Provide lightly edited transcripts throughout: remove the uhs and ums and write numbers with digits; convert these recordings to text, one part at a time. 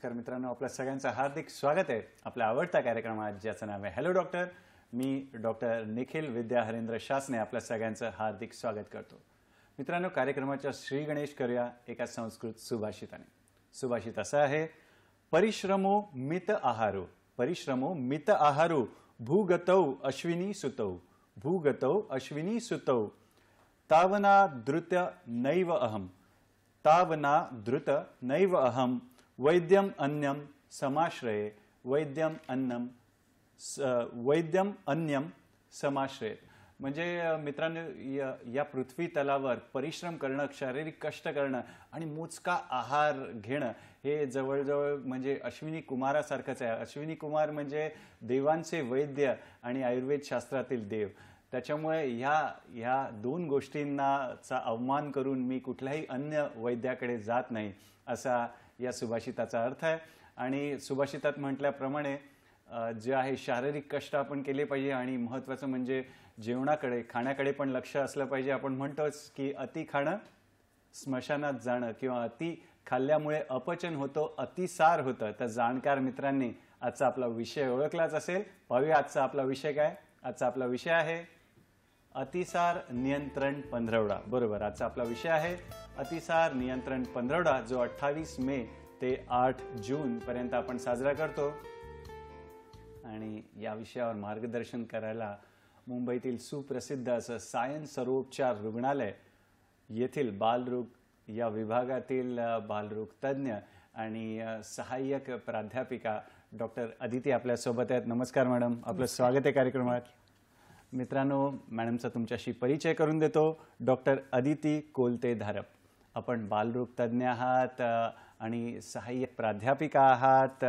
नमस्कार मित्रांनो, आपल्या सगळ्यांचं हार्दिक स्वागत आहे आपल्या आवडत्या कार्यक्रमात ज्याचं नाव आहे हॅलो डॉक्टर। मी डॉक्टर निखिल विद्या हरेंद्र शासने आपल्या सगळ्यांचं हार्दिक स्वागत करतो। मित्रांनो, कार्यक्रमाच्या श्री गणेश करूया एका संस्कृत सुभाषिताने। सुभाषित असं आहे, परिश्रमो मित आहारो, परिश्रमो मित आहारो, भूगतौ अश्विनी सुतौ, भूगतौ अश्विनी सुतौ, तावना द्रुत नैव अहम, तावना द्रुत नैव अहम, वैद्यम अन्यम समाश्रये, वैद्यम अन्यम समाश्रये। म्हणजे मित्रांनो, या पृथ्वी तलावर परिश्रम करणं, शारीरिक कष्ट करणं आणि मोजका आहार घेणं हे जवळजवळ म्हणजे अश्विनी कुमारासारखंच आहे। अश्विनी कुमार म्हणजे देवांचे वैद्य आणि आयुर्वेद शास्त्रातील देव। त्याच्यामुळे ह्या दोन गोष्टींचा अवमान करून मी कुठल्याही अन्य वैद्याकडे जात नाही, असा या सुभाषिताचा अर्थ आहे। आणि सुभाषितात म्हटल्याप्रमाणे जे आहे शारीरिक कष्ट आपण केले पाहिजे आणि महत्त्वाचं म्हणजे जेवणाकडे, खाण्याकडे पण लक्ष असलं पाहिजे। आपण म्हणतोच की अति खाणं स्मशानात जाणं किंवा अति खाल्ल्यामुळे अपचन होतं, अतिसार होतं। तर जाणकार मित्रांनी आजचा आपला विषय ओळखलाच असेल। पाहूया आजचा आपला विषय काय। आजचा आपला विषय आहे अतिसार नियंत्रण पंधरवडा। बरोबर, आजचा आपला विषय आहे अतिसार नियंत्रण पंधरवडा, जो 28 मे ते 8 जून पर्यंत आपण साजरा करतो। आणि या विषयावर मार्गदर्शन करायला मुंबईतील सुप्रसिद्ध असं सायन सर्वोपचार रुग्णालय येथील बालरोग या विभागातील बालरोग तज्ञ आणि सहाय्यक प्राध्यापिका डॉक्टर अदिती आपल्या सोबत आहेत। नमस्कार मॅडम, आपलं स्वागत आहे कार्यक्रमात। मित्रांनो, मॅडमचा तुमच्याशी परिचय करून देतो। डॉक्टर अदिती कोलते धारप, आपण बालरोग तज्ञ आहात आणि सहाय्यक प्राध्यापिका आहात,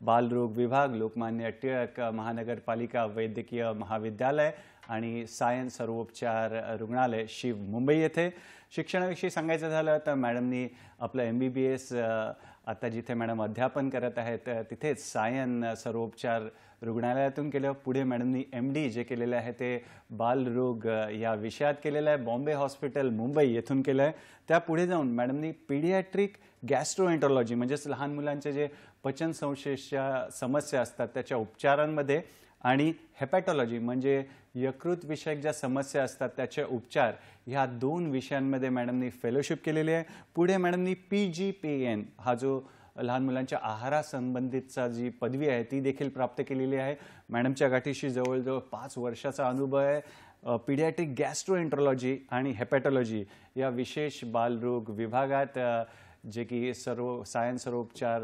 बालरोग विभाग, लोकमान्य टिळक महानगरपालिका वैद्यकीय महाविद्यालय आणि सायन सर्वोपचार रुग्णालय शिव, मुंबई येथे। शिक्षणाविषयी सांगायचं झालं तर मॅडमनी आपलं MBBS आता जिथे मॅडम अध्यापन करत आहेत तिथेच सायन सर्वोपचार रुग्णालयातून केलं। पुढे मॅडमनी MD जे केलेलं आहे ते बालरोग या विषयात केलेलं आहे, बॉम्बे हॉस्पिटल मुंबई येथून केलं आहे। त्या पुढे जाऊन मॅडमनी पीडियाट्रिक गॅस्ट्रोएंटरोलॉजी म्हणजेच लहान मुलांचे जे पचन संस्थेच्या समस्या असतात त्याच्या उपचारांमध्ये आणि हेपॅटॉलॉजी म्हणजे यकृत विषयक ज्या समस्या असतात त्याचे उपचार, ह्या दोन विषयांमध्ये मॅडमनी फेलोशिप केलेली आहे। पुढे मॅडमनी PGPN हा जो लहान मुलांच्या आहारासंबंधितचा जी पदवी आहे ती देखील प्राप्त केलेली आहे। मॅडमच्या गाठीशी जवळजवळ 5 वर्षाचा अनुभव आहे। पीडियाट्रिक गॅस्ट्रोएंटरोलॉजी आणि हेपॅटॉलॉजी या विशेष बालरोग विभागात जे की सायन सर्वोपचार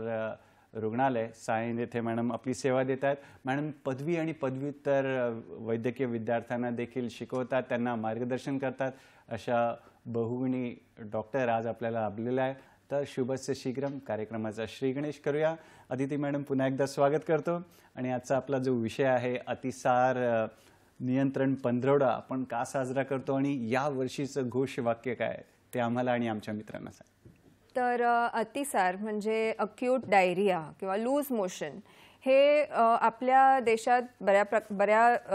रुग्णालय सायन येथे मॅडम आपली सेवा देत आहेत। मॅडम पदवी आणि पदव्युत्तर वैद्यकीय विद्यार्थ्यांना देखील शिकवतात, त्यांना मार्गदर्शन करतात। अशा बहुगुणी डॉक्टर आज आपल्याला लाभलेला आहे। तर शुभस्य शीघ्रम कार्यक्रमाचा श्री गणेश करूया। अदिती मॅडम, पुन्हा एकदा स्वागत करतो। आणि आजचा आपला जो विषय आहे अतिसार नियंत्रण पंधरवडा आपण का साजरा करतो आणि या वर्षीचं घोषवाक्य काय ते आम्हाला आणि आमच्या मित्रांना सांगा। तर अतिसार म्हणजे अक्यूट डायरिया किंवा लूज मोशन हे आपल्या देशात बऱ्या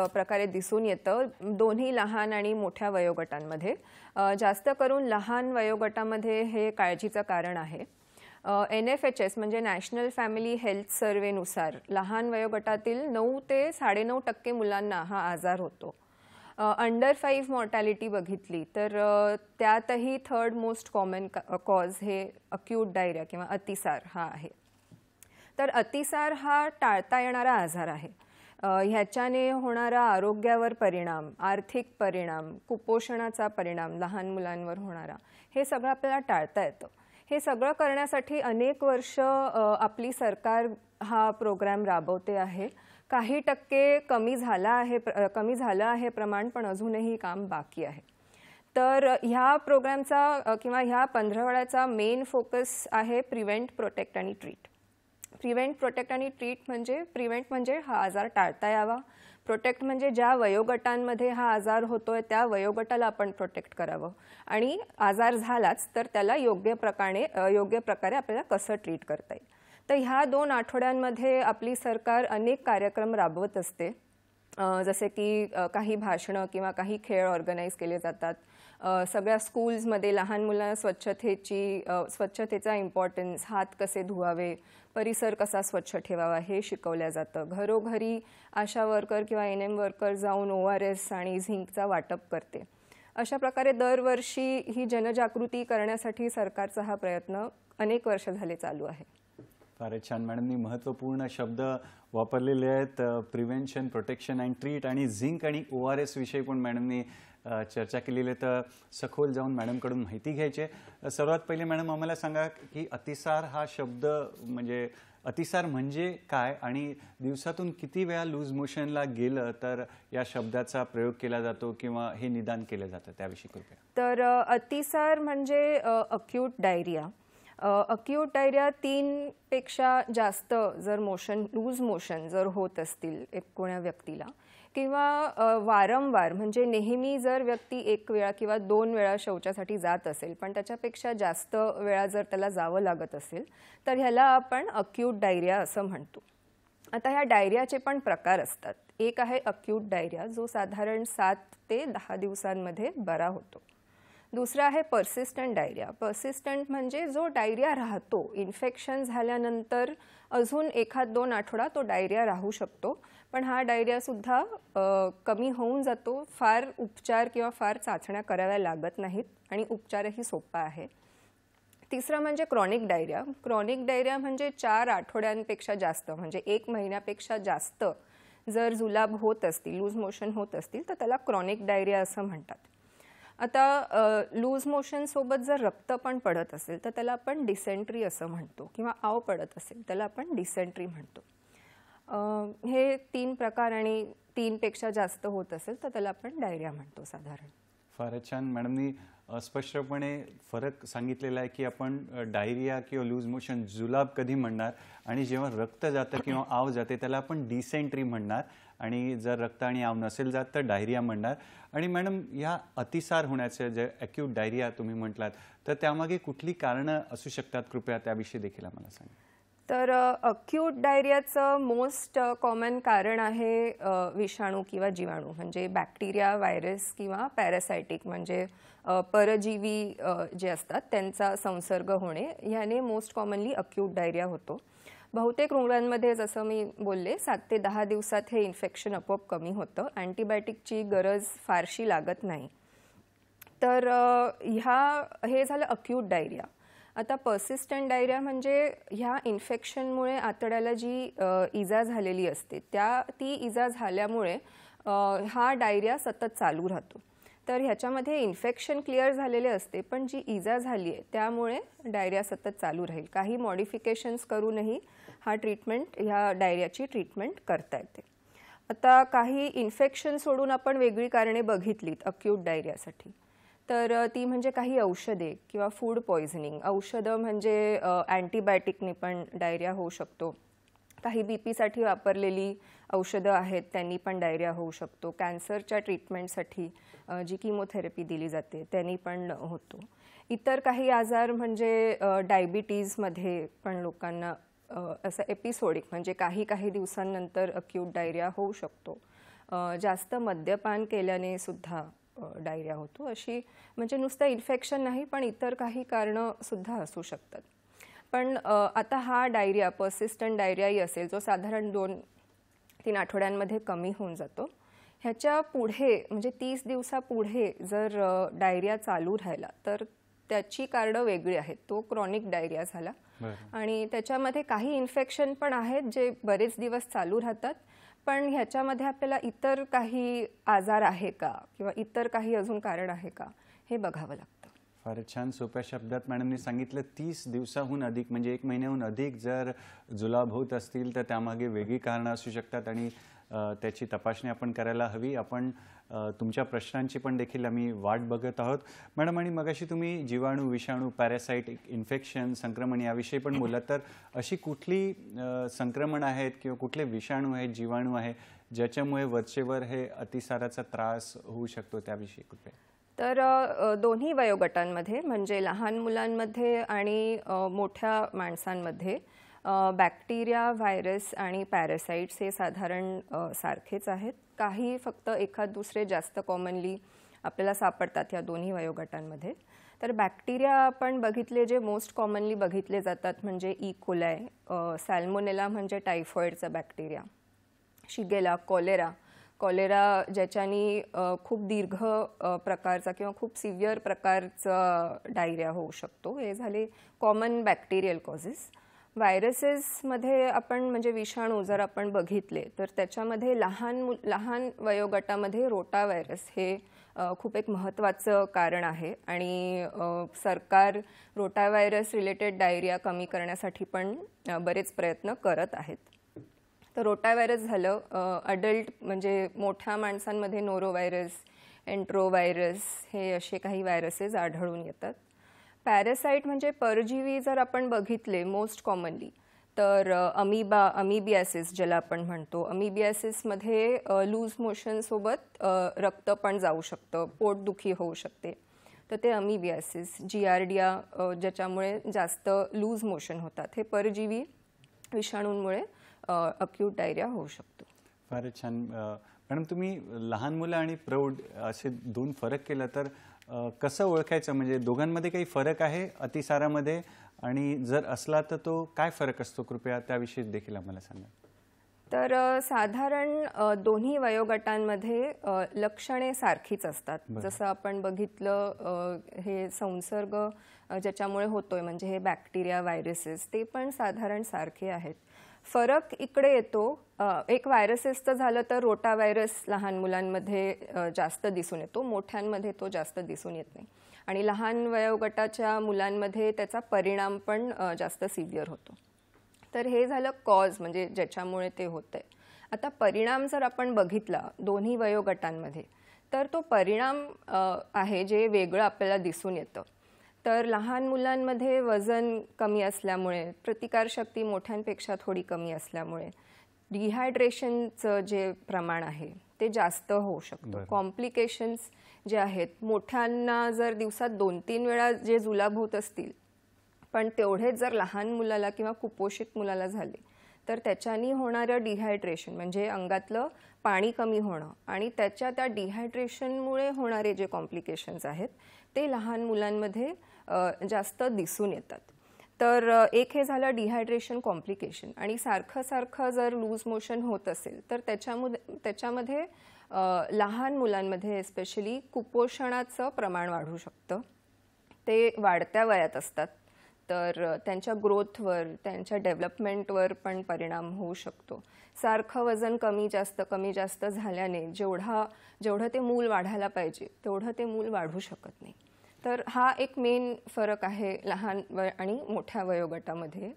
प्रकारे दिसून येतं, दोन्ही लहान आणि मोठ्या वयोगटांमध्ये। जास्त करून लहान वयोगटामध्ये हे काळजीचं कारण आहे। NFHS म्हणजे नॅशनल फॅमिली हेल्थ सर्व्हेनुसार लहान वयोगटातील 9 ते 9.5% मुलांना हा आजार होतो। अंडर 5 मॉर्टॅलिटी बघितली तर त्यातही थर्ड मोस्ट कॉमन कॉज हे अक्यूट डायरिया किंवा अतिसार हा आहे। तर अतिसार हा टाळता येणारा आजार आहे। ह्याच्याने होणारा आरोग्यावर परिणाम, आर्थिक परिणाम, कुपोषणाचा परिणाम लहान मुलांवर होणारा, हे सगळं आपल्याला टाळता येतं। हे सगळं करण्यासाठी अनेक वर्ष आपली सरकार हा प्रोग्राम राबवते आहे। काही टक्के कमी झालं आहे प्रमाण, पण अजूनही काम बाकी आहे। तर ह्या प्रोग्रामचा किंवा ह्या पंधरवड्याचा मेन फोकस आहे प्रिव्हेंट, प्रोटेक्ट आणि ट्रीट। प्रिव्हेंट, प्रोटेक्ट आणि ट्रीट म्हणजे प्रिव्हेंट म्हणजे हा आजार टाळता यावा, प्रोटेक्ट म्हणजे ज्या वयोगटांमध्ये हा आजार होतोय त्या वयोगटाला आपण प्रोटेक्ट करावं, आणि आजार झालाच तर त्याला योग्य प्रकारे आपल्याला कसं ट्रीट करता येईल। तर ह्या 2 आठवड्यांमध्ये आपली सरकार अनेक कार्यक्रम राबवत असते। जसे की काही भाषणं किंवा काही खेळ ऑर्गनाईज केले जातात. सगळ्या स्कूल्समध्ये लहान मुलांना स्वच्छतेचा इम्पॉर्टन्स, हात कसे धुवावे, परिसर कसा स्वच्छ ठेवावा हे शिकवलं जातं. घरोघरी आशा वर्कर किंवा NM वर्कर जाऊन ORS आणि झिंकचा वाटप करते. अशा प्रकारे दरवर्षी ही जनजागृती करण्यासाठी सरकारचा हा प्रयत्न अनेक वर्ष झाले चालू आहे. फारच छान मॅडमनी महत्त्वपूर्ण शब्द वापरलेले आहेत. प्रिव्हेन्शन, प्रोटेक्शन अँड ट्रीट आणि झिंक आणि ORS विषयी पण मॅडमनी चर्चा केलेली आहे. तर सखोल जाऊन मॅडमकडून माहिती घ्यायची आहे. सर्वात पहिले मॅडम आम्हाला सांगा की अतिसार हा शब्द म्हणजे अतिसार म्हणजे काय आणि दिवसातून किती वेळा लूज मोशनला गेलं तर या शब्दाचा प्रयोग केला जातो किंवा हे निदान केलं जातं त्याविषयी कृपया. तर अतिसार म्हणजे अक्यूट डायरिया. अक्यूट डायरिया 3 पेक्षा जास्त जर लूज मोशन जर होत असतील कोण्या व्यक्तीला किंवा वारंवार म्हणजे नेहमी जर व्यक्ती 1 वेळा किंवा 2 वेळा शौचासाठी जात असेल पण त्याच्यापेक्षा जास्त वेळा जर त्याला जावं लागत असेल तर ह्याला आपण अक्यूट डायरिया असं म्हणतो. आता ह्या डायरियाचे पण प्रकार असतात. एक आहे अक्यूट डायरिया जो साधारण 7 ते 10 दिवसांमध्ये बरा होतो. दुसरा आहे पर्सिस्टंट डायरिया. पर्सिस्टंट म्हणजे जो डायरिया राहतो, इन्फेक्शन झाल्यानंतर अजून 1-2 आठवडा तो डायरिया राहू शकतो, पण हा डायरिया सुद्धा कमी होऊन जातो. फार उपचार किंवा फार चाचण्या कराव्या लागत नाहीत आणि उपचारही सोपा आहे. तिसरं म्हणजे क्रॉनिक डायरिया. क्रॉनिक डायरिया म्हणजे 4 आठवड्यांपेक्षा जास्त म्हणजे 1 महिन्यापेक्षा जास्त जर जुलाब होत असतील, लूज मोशन होत असतील तर त्याला क्रॉनिक डायरिया असं म्हणतात. आता लूज मोशन सोबत जर रक्त पण पडत असेल तर त्याला आपण डिसेंट्री असं म्हणतो किंवा आव पडत असेल त्याला आपण डिसेंट्री म्हणतो. हे 3 प्रकार आणि 3 पेक्षा जास्त होत असेल तर त्याला आपण डायरिया म्हणतो साधारण. फारच छान मॅडमनी स्पष्टपणे फरक सांगितलेला आहे की आपण डायरिया किंवा लूज मोशन जुलाब कधी म्हणणार आणि जेव्हा रक्त जातं किंवा आव जाते त्याला आपण डिसेंट्री म्हणणार आणि जर रक्त आणि आव नसेल जात तर डायरिया म्हणणार. आणि मॅडम ह्या अतिसार होण्याचे जे अक्यूट डायरिया तुम्ही म्हटलात तर त्यामागे कुठली कारणं असू शकतात कृपया त्याविषयी देखील आम्हाला सांगा. तर अक्यूट डायरियाचं मोस्ट कॉमन कारण आहे विषाणू किंवा जीवाणू म्हणजे बॅक्टेरिया, व्हायरस किंवा पॅरासायटिक म्हणजे परजीवी जे असतात त्यांचा संसर्ग होणे ह्याने मोस्ट कॉमनली अक्यूट डायरिया होतो. बहुतेक रुग्णांमध्ये जसं मी बोलले 7 ते 10 दिवसात हे इन्फेक्शन आपोआप कमी होतं. अँटीबायोटिकची गरज फारशी लागत नाही. तर हे झालं अक्यूट डायरिया. आता पर्सिस्टंट डायरिया म्हणजे ह्या इन्फेक्शनमुळे आतड्याला जी इजा झालेली असते ती इजा झाल्यामुळे हा डायरिया सतत चालू राहतो. तर ह्याच्यामध्ये इन्फेक्शन क्लिअर झालेले असते पण जी इजा झाली आहे त्यामुळे डायरिया सतत चालू राहील. काही मॉडिफिकेशन्स करूनही ह्या डायरियाची ट्रीटमेंट करता येते. आता काही इन्फेक्शन सोडून आपण वेगळी कारणे बघितलीत अक्यूट डायरियासाठी तर ती म्हणजे काही औषधे किंवा फूड पॉयझनिंग. औषधं म्हणजे अँटीबायोटिकने पण डायरिया होऊ शकतो. काही बीपीसाठी वापरलेली औषधं आहेत त्यांनी पण डायरिया होऊ शकतो. कॅन्सरच्या ट्रीटमेंटसाठी जी किमोथेरपी दिली जाते त्यांनी पण होतो. इतर काही आजार म्हणजे डायबिटीजमध्ये पण लोकांना असं एपिसोडिक म्हणजे काही दिवसांनंतर अक्यूट डायरिया होऊ शकतो. जास्त मद्यपान केल्याने सुद्धा डायरिया होतो. अशी म्हणजे नुसतं इन्फेक्शन नाही पण इतर काही कारणं सुद्धा असू शकतात. पण आता हा डायरिया पर्सिस्टंट डायरियाही असेल जो साधारण 2-3 आठवड्यांमध्ये कमी होऊन जातो. ह्याच्या पुढे म्हणजे 30 दिवसापुढे जर डायरिया चालू राहिला तर त्याची कारणं वेगळी आहेत. तो क्रॉनिक डायरिया झाला आणि त्याच्यामध्ये काही इन्फेक्शन पण आहेत जे बरेच दिवस चालू राहतात पण ह्याच्यामध्ये आपल्याला इतर काही आजार आहे का किंवा इतर काही अजून कारण आहे का हे बघावं लागतं. फारच छान सोप्या शब्दात मॅडमनी सांगितलं. 30 दिवसाहून अधिक म्हणजे 1 महिन्याहून अधिक जर जुलाब होत असतील तर त्यामागे वेगळी कारणं असू शकतात आणि त्याची तपासणी आपण करायला हवी. आपण तुमच्या प्रश्नांची पण देखील आम्ही वाट बघत आहोत मॅडम. आणि मगाशी तुम्ही जीवाणू, विषाणू, पॅरासाइटिक इन्फेक्शन, संक्रमण याविषयी पण बोललात. तर अशी कुठली संक्रमण आहेत किंवा कुठले विषाणू आहेत, जीवाणू आहे ज्याच्यामुळे वरचेवर हे अतिसाराचा त्रास होऊ शकतो त्याविषयी कृपया. तर दोन्ही वयोगटांमध्ये म्हणजे लहान मुलांमध्ये आणि मोठ्या माणसांमध्ये बॅक्टेरिया, व्हायरस आणि पॅरासाइट्स हे साधारण सारखेच आहेत. काही फक्त एखाद दुसरे जास्त कॉमनली आपल्याला सापडतात या दोन्ही वयोगटांमध्ये. तर बॅक्टेरिया आपण बघितले जे मोस्ट कॉमनली बघितले जातात म्हणजे ई कोलाय, सॅल्मोनेला म्हणजे टायफॉइडचा बॅक्टेरिया, शिगेला, कॉलेरा ज्याच्यानी खूप दीर्घ प्रकारचा किंवा खूप सिव्हिअर प्रकारचा डायरिया होऊ शकतो. हे झाले कॉमन बॅक्टेरियल कॉजेस. व्हायरसेसमध्ये आपण म्हणजे विषाणू जर आपण बघितले तर त्याच्यामध्ये लहान वयोगटामध्ये रोटा व्हायरस हे खूप एक महत्त्वाचं कारण आहे आणि सरकार रोटा व्हायरस रिलेटेड डायरिया कमी करण्यासाठी पण बरेच प्रयत्न करत आहेत. तर रोटा व्हायरस झालं. अडल्ट म्हणजे मोठ्या माणसांमध्ये नोरो व्हायरस, एंट्रो व्हायरस हे असे काही व्हायरसेस आढळून येतात. पॅरासाइट म्हणजे परजीवी जर आपण बघितले मोस्ट कॉमनली तर अमिबियासिस ज्याला आपण म्हणतो. अमिबियासिसमध्ये लूज मोशनसोबत रक्त पण जाऊ शकतं, पोटदुखी होऊ शकते. तर ते अमिबियासिस. जियार्डिया ज्याच्यामुळे जास्त लूज मोशन होतात. हे परजीवी विषाणूंमुळे अक्यूट डायरिया होऊ शकतो. फारच छान. मॅडम, तुम्ही लहान मुलं आणि प्रौढ असे दोन फरक केला तर कसं ओळखायचं? म्हणजे दोघांमध्ये काही फरक आहे अतिसारामध्ये, आणि जर असला तर तो काय फरक असतो? कृपया त्याविषयी देखील आम्हाला सांगा. तर साधारण दोन्ही वयोगटांमध्ये लक्षणे सारखीच असतात. जसं आपण बघितलं हे संसर्ग ज्याच्यामुळे होतोय म्हणजे हे बॅक्टेरिया, व्हायरसेस ते पण साधारण सारखे आहेत. फरक इकडे येतो, एक व्हायरसेसचं झालं तर रोटा व्हायरस लहान मुलांमध्ये जास्त दिसून येतो, मोठ्यांमध्ये तो जास्त दिसून येत नाही. आणि लहान वयोगटाच्या मुलांमध्ये त्याचा परिणाम पण जास्त सिव्हिअर होतो. तर हे झालं कॉज म्हणजे ज्याच्यामुळे ते होतंय. आता परिणाम जर आपण बघितला दोन्ही वयोगटांमध्ये तर तो परिणाम आहे जे वेगळं आपल्याला दिसून येतं. तर लहान मुलांमध्ये वजन कमी असल्यामुळे, प्रतिकारशक्ती मोठ्यांपेक्षा थोडी कमी असल्यामुळे डिहायड्रेशनचं जे प्रमाण आहे ते जास्त होऊ शकतं. कॉम्प्लिकेशन्स जे आहेत, मोठ्यांना जर दिवसात 2-3 वेळा जे जुलाब होत असतील पण तेवढेच जर लहान मुलाला किंवा कुपोषित मुलाला झाले तर त्याच्यानी होणारं डिहायड्रेशन म्हणजे अंगातलं पाणी कमी होणं आणि त्या डिहायड्रेशनमुळे होणारे जे कॉम्प्लिकेशन्स आहेत ते लहान मुलांमध्ये जास्त दिसून येतात. तर एक हे झालं डिहायड्रेशन कॉम्प्लिकेशन. आणि सारखं जर लूज मोशन होत असेल तर त्याच्यामध्ये लहान मुलांमध्ये एस्पेशली कुपोषणाचं प्रमाण वाढू शकतं. ते वाढत्या वयात असतात तर त्यांच्या ग्रोथवर, त्यांच्या डेव्हलपमेंटवर पण परिणाम होऊ शकतो. सारखं वजन कमी जास्त झाल्याने जेवढं ते मूल वाढायला पाहिजे तेवढं ते मूल वाढू शकत नाही. तर हा एक मेन फरक आहे लहान आणि मोठ्या वयोगटामध्ये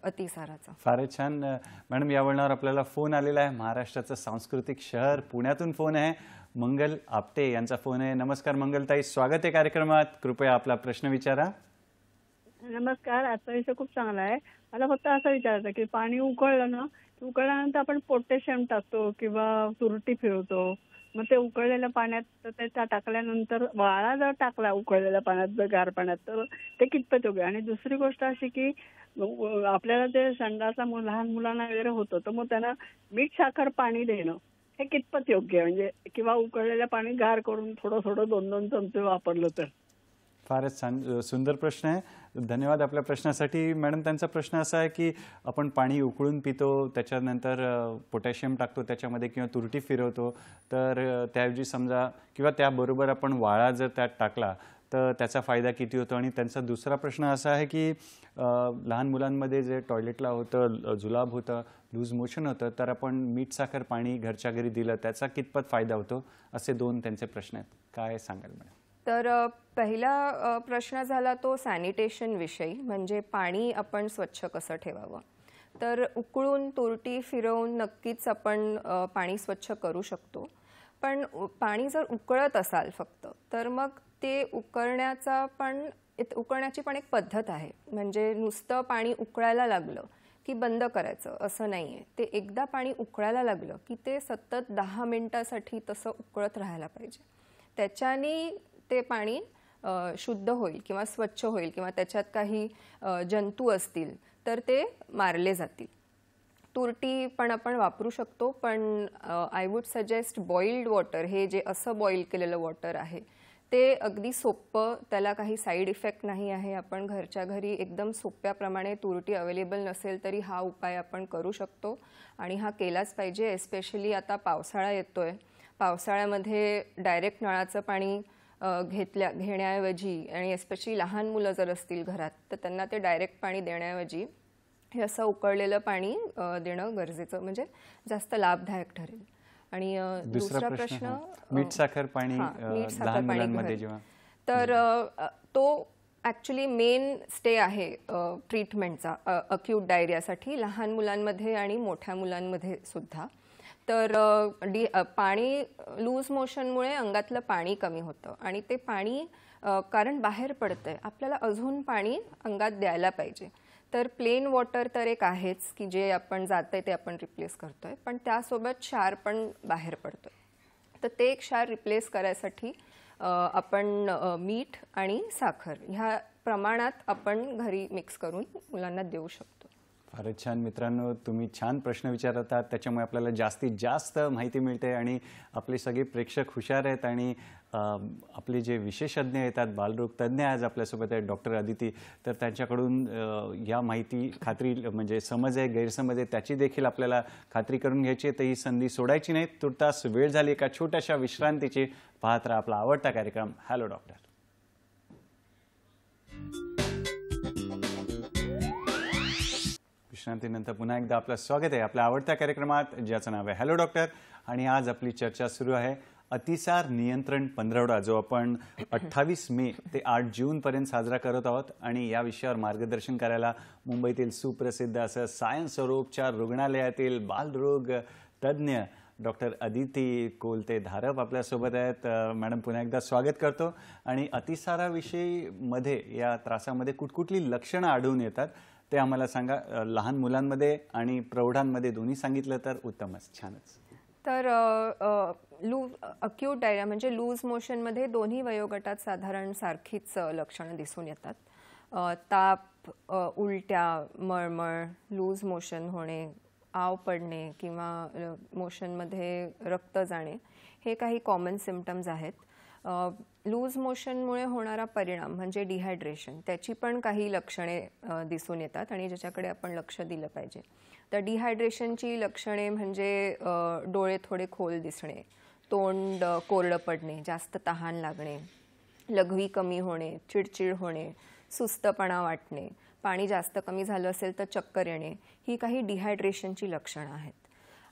अतिसाराचा. फारच छान. मॅडम, या वळणावर आपल्याला फोन आलेला आहे. महाराष्ट्राचं सांस्कृतिक शहर पुण्यातून फोन आहे. मंगल आपटे यांचा फोन आहे. नमस्कार मंगलताई, स्वागत आहे कार्यक्रमात. कृपया आपला प्रश्न विचारा. नमस्कार. आजचा विषय खूप चांगला आहे. मला फक्त असं विचारायचं की पाणी उकळलं ना, उकळल्यानंतर आपण पोटॅशियम टाकतो किंवा तुरटी फिरवतो, मग ते उकळलेल्या पाण्यात त्याचा टाकल्यानंतर वाळा जर टाकला उकळलेल्या पाण्यात, जर गार पाण्यात, तर ते कितपत योग्य? आणि दुसरी गोष्ट अशी की आपल्याला ते संडासा लहान मुलांना वगैरे होतं तर मग त्यांना मीठ साखर पाणी देणं हे कितपत योग्य आहे? म्हणजे किंवा उकळलेलं पाणी गार करून थोडं 2-2 चमचे वापरलं तर? फारच छान, सुंदर प्रश्न आहे. धन्यवाद आपल्या प्रश्नासाठी. मॅडम, त्यांचा प्रश्न असा आहे की आपण पाणी उकळून पितो, त्याच्यानंतर पोटॅशियम टाकतो त्याच्यामध्ये किंवा तुरटी फिरवतो, तर त्याऐवजी समजा किंवा त्याबरोबर आपण वाळा जर त्यात टाकला तर त्याचा फायदा किती होतो? आणि त्यांचा दुसरा प्रश्न असा आहे की लहान मुलांमध्ये जे टॉयलेटला होतं, जुलाब होतं, लूज मोशन होतं, तर आपण मीठ साखर पाणी घरच्या घरी दिलं त्याचा कितपत फायदा होतो? असे दोन त्यांचे प्रश्न आहेत. काय सांगाल मॅडम? तर पहिला प्रश्न झाला तो सॅनिटेशन विषयी, म्हणजे पाणी आपण स्वच्छ कसं ठेवावं. तर उकळून तुरटी फिरवून नक्कीच आपण पाणी स्वच्छ करू शकतो. पण पाणी जर उकळत असाल फक्त तर मग ते उकळण्याची पण एक पद्धत आहे. म्हणजे नुसतं पाणी उकळायला लागलं की बंद करायचं असं नाही आहे. ते एकदा पाणी उकळायला लागलं की ते सतत 10 मिनिटासाठी तसं उकळत राहायला पाहिजे. त्याच्याने ते पाणी शुद्ध होईल किंवा स्वच्छ होईल किंवा त्याच्यात काही जंतू असतील तर ते मारले जातील. तुरटी पण आपण वापरू शकतो, पण I would suggest boiled water, हे जे असं बॉईल केलेलं वॉटर आहे ते अगदी सोपं, त्याला काही साईड इफेक्ट नाही आहे. आपण घरच्या घरी एकदम सोप्याप्रमाणे, तुरटी अवेलेबल नसेल तरी हा उपाय आपण करू शकतो आणि हा केलाच पाहिजे. एस्पेशली आता पावसाळा येतोय, पावसाळ्यामध्ये डायरेक्ट नळाचं पाणी घेण्याऐवजी, आणि एस्पेशली लहान मुलं जर असतील घरात तर त्यांना ते डायरेक्ट पाणी देण्याऐवजी हे असं उकळलेलं पाणी देणं गरजेचं, म्हणजे जास्त लाभदायक ठरेल. आणि दुसरा प्रश्न, मीठ साखर पाणी मीठ साखर लहान पाणी मुलांमध्ये जेव्हा, तर तो ॲक्च्युली मेन स्टे आहे ट्रीटमेंटचा अक्यूट डायरियासाठी, लहान मुलांमध्ये आणि मोठ्या मुलांमध्ये सुद्धा. तर पाणी, लूज मोशनमुळे अंगातलं पाणी कमी होतं आणि ते पाणी कारण बाहेर पडतंय, आपल्याला अजून पाणी अंगात द्यायला पाहिजे. तर प्लेन वॉटर तर एक आहेच की जे आपण जातंय ते आपण रिप्लेस करतोय, पण त्यासोबत क्षार पण बाहेर पडतोय. तर ते एक क्षार रिप्लेस करायसाठी आपण मीठ आणि साखर ह्या प्रमाणात आपण घरी मिक्स करून मुलांना देऊ शकतो. फारच छान मित्रांनो, तुम्ही छान प्रश्न विचारत आहात, त्याच्यामुळे आपल्याला जास्तीत जास्त माहिती मिळते आणि आपले सगळे प्रेक्षक हुशार आहेत. आणि आपले जे विशेषज्ञ येतात, बालरोग तज्ज्ञ आज आपल्यासोबत आहेत डॉक्टर अदिती, तर त्यांच्याकडून या माहिती खात्री, म्हणजे समज आहे गैरसमज आहे त्याची देखील आपल्याला खात्री करून घ्यायची आहे. तर ही संधी सोडायची नाही. तुर्तास वेळ झाली एका छोट्याशा विश्रांतीची. पाहत राहा आपला आवडता कार्यक्रम हॅलो डॉक्टर. विश्रांतीनंतर पुन्हा एकदा आपलं स्वागत आहे आपल्या आवडत्या कार्यक्रमात, ज्याचं नाव आहे हॅलो डॉक्टर. आणि आज आपली चर्चा सुरू आहे अतिसार नियंत्रण पंधरवडा, जो आपण 28 मे ते 8 जूनपर्यंत साजरा करत आहोत. आणि या विषयावर मार्गदर्शन करायला मुंबईतील सुप्रसिद्ध असं सायन्स सरोपचार रुग्णालयातील बालरोग तज्ज्ञ डॉक्टर अदिती कोलते धारप आपल्यासोबत आहेत. मॅडम, पुन्हा एकदा स्वागत करतो. आणि अतिसाराविषयी मध्ये, या त्रासामध्ये कुठकुठली लक्षणं आढळून येतात ते आम्हाला सांगा. लहान मुलांमध्ये आणि प्रौढांमध्ये दोन्ही सांगितलं तर उत्तमच, छानच. तर अक्यूट डायरिया म्हणजे लूज मोशनमध्ये दोन्ही वयोगटात साधारण सारखीच लक्षणं दिसून येतात. ताप, उलट्या, मळमळ, लूज मोशन होणे, आव पडणे किंवा मोशनमध्ये रक्त जाणे, हे काही कॉमन सिम्पटम्स आहेत. लूज मोशनमुळे होणारा परिणाम म्हणजे डिहायड्रेशन, त्याची पण काही लक्षणे दिसून येतात आणि ज्याच्याकडे आपण लक्ष दिलं पाहिजे. तर डिहायड्रेशनची लक्षणे म्हणजे डोळे थोडे खोल दिसणे, तोंड कोरडं पडणे, जास्त तहान लागणे, लघवी कमी होणे, चिडचिड होणे, सुस्तपणा वाटणे, पाणी जास्त कमी झालं असेल तर चक्कर येणे, ही काही डिहायड्रेशनची लक्षणं आहेत.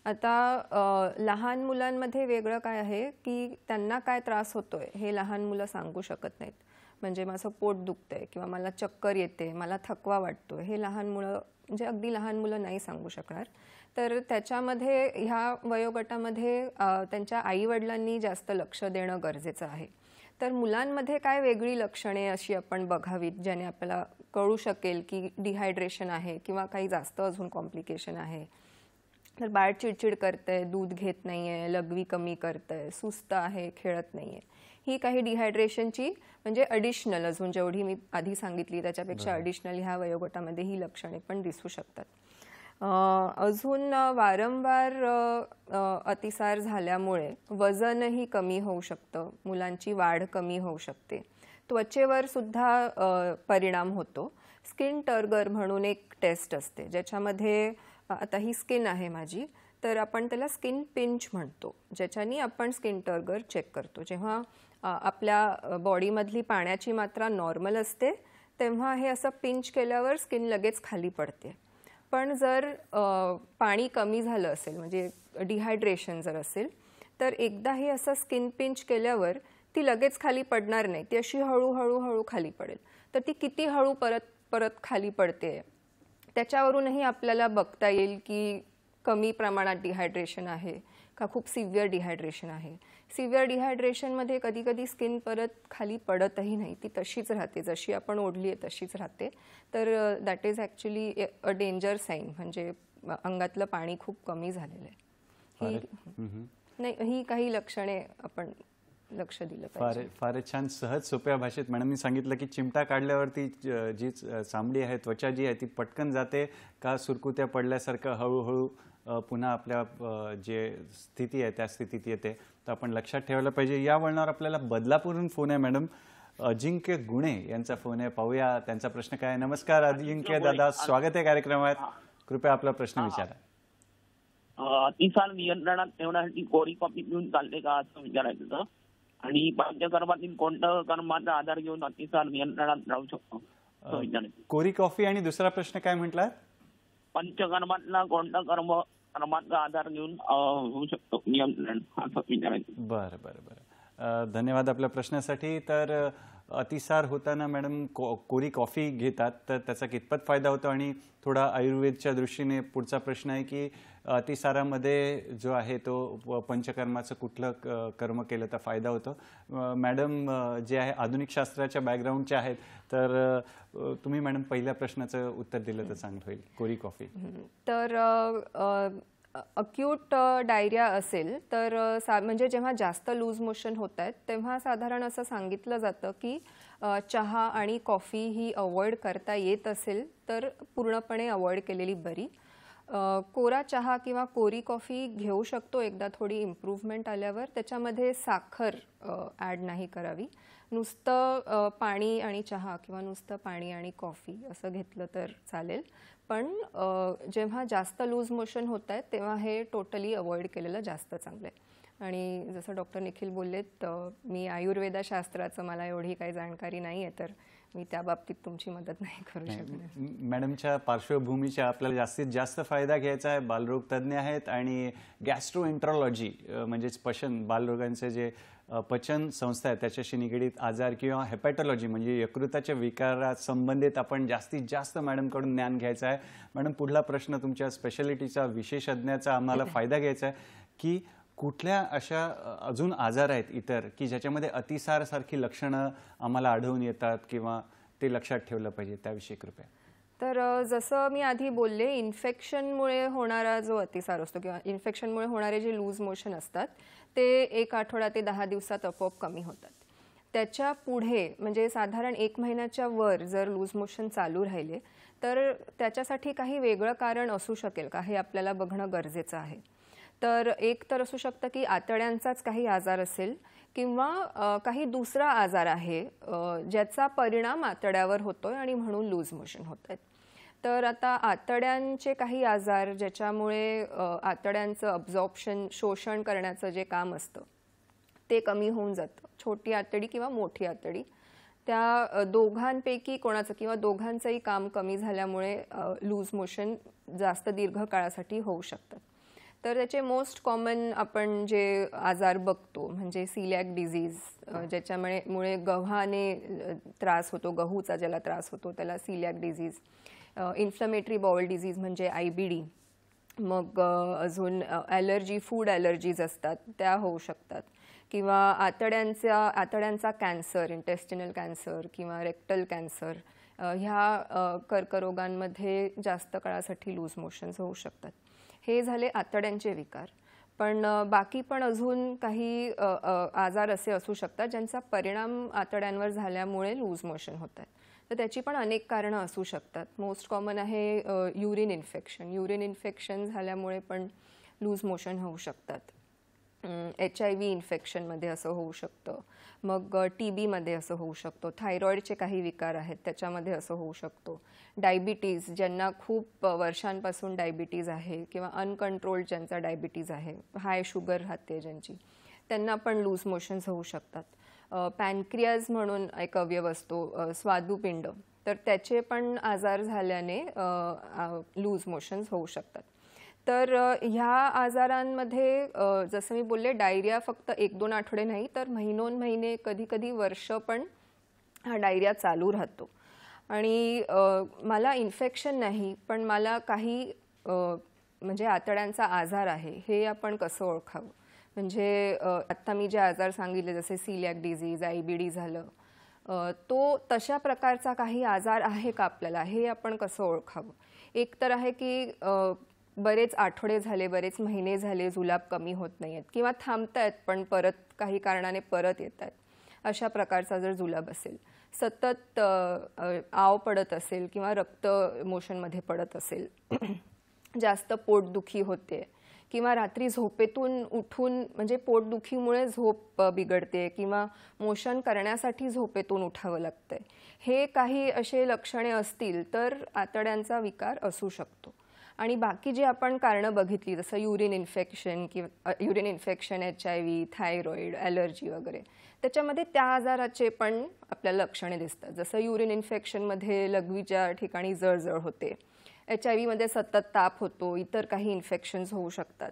आता लहान मुलांमध्ये वेगळं काय आहे की त्यांना काय त्रास होतोय हे लहान मुलं सांगू शकत नाहीत. म्हणजे माझं पोट दुखतंय किंवा मला चक्कर येते, मला थकवा वाटतोय, हे लहान मुलं, म्हणजे अगदी लहान मुलं नाही सांगू शकणार. तर त्याच्यामध्ये ह्या वयोगटामध्ये त्यांच्या आईवडिलांनी जास्त लक्ष देणं गरजेचं आहे. तर मुलांमध्ये काय वेगळी लक्षणे अशी आपण बघावीत ज्याने आपल्याला कळू शकेल की डिहायड्रेशन आहे किंवा काही जास्त अजून कॉम्प्लिकेशन आहे. तर बाळ चिडचिड करतंय, दूध घेत नाहीये, लघवी कमी करतंय, सुस्त आहे, खेळत नाहीये, ही काही डिहायड्रेशनची म्हणजे ॲडिशनल, अजून जेवढी मी आधी सांगितली त्याच्यापेक्षा ॲडिशनल ह्या वयोगटामध्ये ही लक्षणे पण दिसू शकतात. अजून वारंवार अतिसार झाल्यामुळे वजनही कमी होऊ शकतं, मुलांची वाढ कमी होऊ शकते, त्वचेवर सुद्धा परिणाम होतो. स्किन टर्गर म्हणून एक टेस्ट असते ज्याच्यामध्ये, आता ही स्किन आहे माझी, तर आपण त्याला स्किन पिंच म्हणतो, ज्याच्यानी आपण स्किन टर्गर चेक करतो. जेव्हा आपल्या बॉडीमधली पाण्याची मात्रा नॉर्मल असते तेव्हा हे असं पिंच केल्यावर स्किन लगेच खाली पडते. पण जर पाणी कमी झालं असेल, म्हणजे डिहायड्रेशन जर असेल, तर एकदा हे असं स्किन पिंच केल्यावर ती लगेच खाली पडणार नाही, ती अशी हळूहळू खाली पडेल. तर ती किती हळू परत खाली पडते त्याच्यावरूनही आपल्याला बघता येईल की कमी प्रमाणात डिहायड्रेशन आहे का खूप सिव्हिअर डिहायड्रेशन आहे. सिव्हिअर डिहायड्रेशनमध्ये कधी कधी स्किन परत खाली पडतही नाही, ती तशीच राहते, जशी आपण ओढली आहे तशीच राहते. तर that is actually a danger sign, म्हणजे अंगातलं पाणी खूप कमी झालेलं आहे. ही काही लक्षणे आपण लक्ष दिलं पाहिजे. फारच छान सहज सोप्या भाषेत मॅडमनी सांगितलं की चिमटा काढल्यावरती जी चामडी आहे, त्वचा जी आहे ती पटकन जाते का सुरकुत्या पडल्यासारखं हळूहळू पुन्हा आपल्या जे स्थिती आहे त्या स्थितीत येते. तर आपण लक्षात ठेवायला पाहिजे. या वळणावर आपल्याला बदलापूरहून फोन आहे मॅडम. अजिंक्य गुणे यांचा फोन आहे, पाहूया त्यांचा प्रश्न काय. नमस्कार अजिंक्य दादा, स्वागत आहे कार्यक्रमात. कृपया आपला प्रश्न विचारा. अतिसार नियंत्रणात ठेवण्यासाठी कोरी कॉफी पिऊन चालते का असं विचारायचं होतं. आणि पंचकर्मातील कोणत्या कर्माचा आधार घेऊन अतिसार नियंत्रणात राहू शकतो असं विचारायचं. कोरी कॉफी आणि दुसरा प्रश्न काय म्हटला? पंचकर्मातला कोणता कर्माचा आधार घेऊन होऊ शकतो नियंत्रण असं विचारायचं. बरं बरं बरं, धन्यवाद आपल्या प्रश्नासाठी. तर अतिसार होताना मॅडम कोरी कॉफी घेतात तर त्याचा कितपत फायदा होतो? आणि थोडा आयुर्वेदच्या दृष्टीने पुढचा प्रश्न आहे की अतिसारामध्ये जो आहे तो पंचकर्माचं कुठलं कर्म केलं तर फायदा होतो? मॅडम जे आहे आधुनिक शास्त्राच्या बॅकग्राऊंडचे आहेत, तर तुम्ही मॅडम पहिल्या प्रश्नाचं उत्तर दिलं तर चांगलं होईल. कोरी कॉफी तर अक्यूट डायरिया असेल तर म्हणजे जेव्हा जास्त लूज मोशन होत आहेत तेव्हा साधारण असं सांगितलं जातं की चहा आणि कॉफी ही अवॉइड करता येत असेल तर पूर्णपणे अवॉइड केलेली बरी. कोरा चहा किंवा कोरी कॉफी घेऊ शकतो एकदा थोडी इम्प्रूव्हमेंट आल्यावर. त्याच्यामध्ये साखर ॲड नाही करावी. नुसतं पाणी आणि चहा किंवा नुसतं पाणी आणि कॉफी असं घेतलं तर चालेल. पण जेव्हा जास्त लूज मोशन होत आहेत तेव्हा हे टोटली अवॉइड केलेलं जास्त चांगलं आहे. आणि जसं डॉक्टर निखिल बोललेत, मी आयुर्वेदशास्त्राचं मला एवढी काही जाणकारी नाही आहे तर मी त्या बाबतीत तुमची मदत नाही करू शकणार. मॅडमच्या पार्श्वभूमीच्या आपल्याला जास्तीत जास्त फायदा घ्यायचा आहे. बालरोग तज्ज्ञ आहेत आणि गॅस्ट्रोएंट्रोलॉजी म्हणजेच पचन बालरोगांचे जे पचन संस्था आहे त्याच्याशी निगडीत आजार किंवा हेपॅटॉलॉजी म्हणजे यकृताच्या विकारात संबंधित आपण जास्तीत जास्त मॅडमकडून ज्ञान घ्यायचं आहे. मॅडम पुढला प्रश्न तुमच्या स्पेशालिटीचा विशेषज्ञाचा आम्हाला फायदा घ्यायचा आहे की कुठल्या अशा अजून आजार आहेत इतर की ज्याच्यामध्ये अतिसारसारखी लक्षणं आम्हाला आढळून येतात किंवा ते लक्षात ठेवलं पाहिजे, त्याविषयी कृपया. तर जसं मी आधी बोलले, इन्फेक्शनमुळे होणारा जो अतिसार असतो किंवा इन्फेक्शनमुळे होणारे जे लूज मोशन असतात ते 1 आठवडा ते 10 दिवसात आपोआप कमी होतात. त्याच्या पुढे म्हणजे साधारण 1 महिन्याच्या वर जर लूज मोशन चालू राहिले तर त्याच्यासाठी काही वेगळं कारण असू शकेल का हे आपल्याला बघणं गरजेचं आहे. तर एक तर असू शकतं की आतड्यांचाच काही आजार असेल किंवा काही दुसरा आजार आहे ज्याचा परिणाम आतड्यावर होतोय आणि म्हणून लूज मोशन होत आहेत. तर आता आतड्यांचे काही आजार ज्याच्यामुळे आतड्यांचं अब्झॉर्प्शन शोषण करण्याचं जे काम असतं ते कमी होऊन जातं. छोटी आतडी किंवा मोठी आतडी त्या दोघांपैकी कोणाचं किंवा दोघांचंही काम कमी झाल्यामुळे लूज मोशन जास्त दीर्घ काळासाठी होऊ शकतात. तर त्याचे मोस्ट कॉमन आपण जे आजार बघतो म्हणजे सिलिॲक डिझीज, ज्याच्यामुळे गव्हाने त्रास होतो, गहूचा ज्याला त्रास होतो त्याला सिलिॲक डिझीज. इन्फ्लमेटरी बाउल डिझीज म्हणजे IBD. मग अजून फूड ॲलर्जीज असतात त्या होऊ शकतात. किंवा आतड्यांचा कॅन्सर, इंटेस्टिनल कॅन्सर किंवा रेक्टल कॅन्सर, ह्या कर्करोगांमध्ये जास्त काळासाठी लूज मोशन्स होऊ शकतात. हे झाले आतड्यांचे विकार. पण बाकी पण अजून काही आजार असे असू शकतात ज्यांचा परिणाम आतड्यांवर झाल्यामुळे लूज मोशन होत आहेत. तर त्याची पण अनेक कारणं असू शकतात. मोस्ट कॉमन आहे युरिन इन्फेक्शन. युरिन इन्फेक्शन झाल्यामुळे पण लूज मोशन होऊ शकतात. HIV इन्फेक्शनमध्ये असं होऊ शकतं. मग TBमध्ये असं होऊ शकतं. थायरॉईडचे काही विकार आहेत त्याच्यामध्ये असं होऊ शकतो. डायबिटीज, ज्यांना खूप वर्षांपासून डायबिटीज आहे किंवा अनकंट्रोल्ड ज्यांचा डायबिटीज आहे, हाय शुगर राहते ज्यांची, त्यांना पण लूज मोशन्स होऊ शकतात. पॅनक्रियाज म्हणून एक अवयव असतो, स्वादुपिंड, तर त्याचे पण आजार झाल्याने लूज मोशन्स होऊ शकतात. तर ह्या आजारांमध्ये जसं मी बोलले, डायरिया फक्त 1-2 आठवडे नाही तर महिनोन-महिने, कधी-कधी वर्ष पण हा डायरिया चालू राहतो. आणि मला इन्फेक्शन नाही पण मला काही म्हणजे आतड्यांचा आजार आहे हे आपण कसं ओळखावं? म्हणजे आत्ता मी जे आजार सांगितले जसे सिलिॲक डिझीज, IBD झालं, तो तशा प्रकारचा काही आजार आहे का आपल्याला हे आपण कसं ओळखावं? एक तर आहे की बरेच आठवडे झाले, बरेच महिने झाले जुलाब कमी होत नाहीयेत किंवा थांबतायत पण परत काही कारणाने परत येत आहेत, अशा प्रकारचा जर जुलाब असेल, सतत आव पडत असेल किंवा रक्त मोशनमध्ये पडत असेल, जास्त पोटदुखी होते किंवा रात्री झोपेतून उठून म्हणजे पोटदुखीमुळे झोप बिघडते किंवा मोशन करण्यासाठी झोपेतून उठावं लागतंय, हे काही असे लक्षणे असतील तर आतड्यांचा विकार असू शकतो. आणि बाकी जे आपण कारणं बघितली जसं युरिन इन्फेक्शन किंवा urine infection, HIV, thyroid, allergy वगैरे, त्याच्यामध्ये त्या आजाराचे पण आपल्याला लक्षणे दिसतात. जसं युरिन इन्फेक्शनमध्ये लघवीच्या ठिकाणी जळजळ होते, HIV सतत ताप होतो, इतर काही इन्फेक्शन्स होऊ शकतात.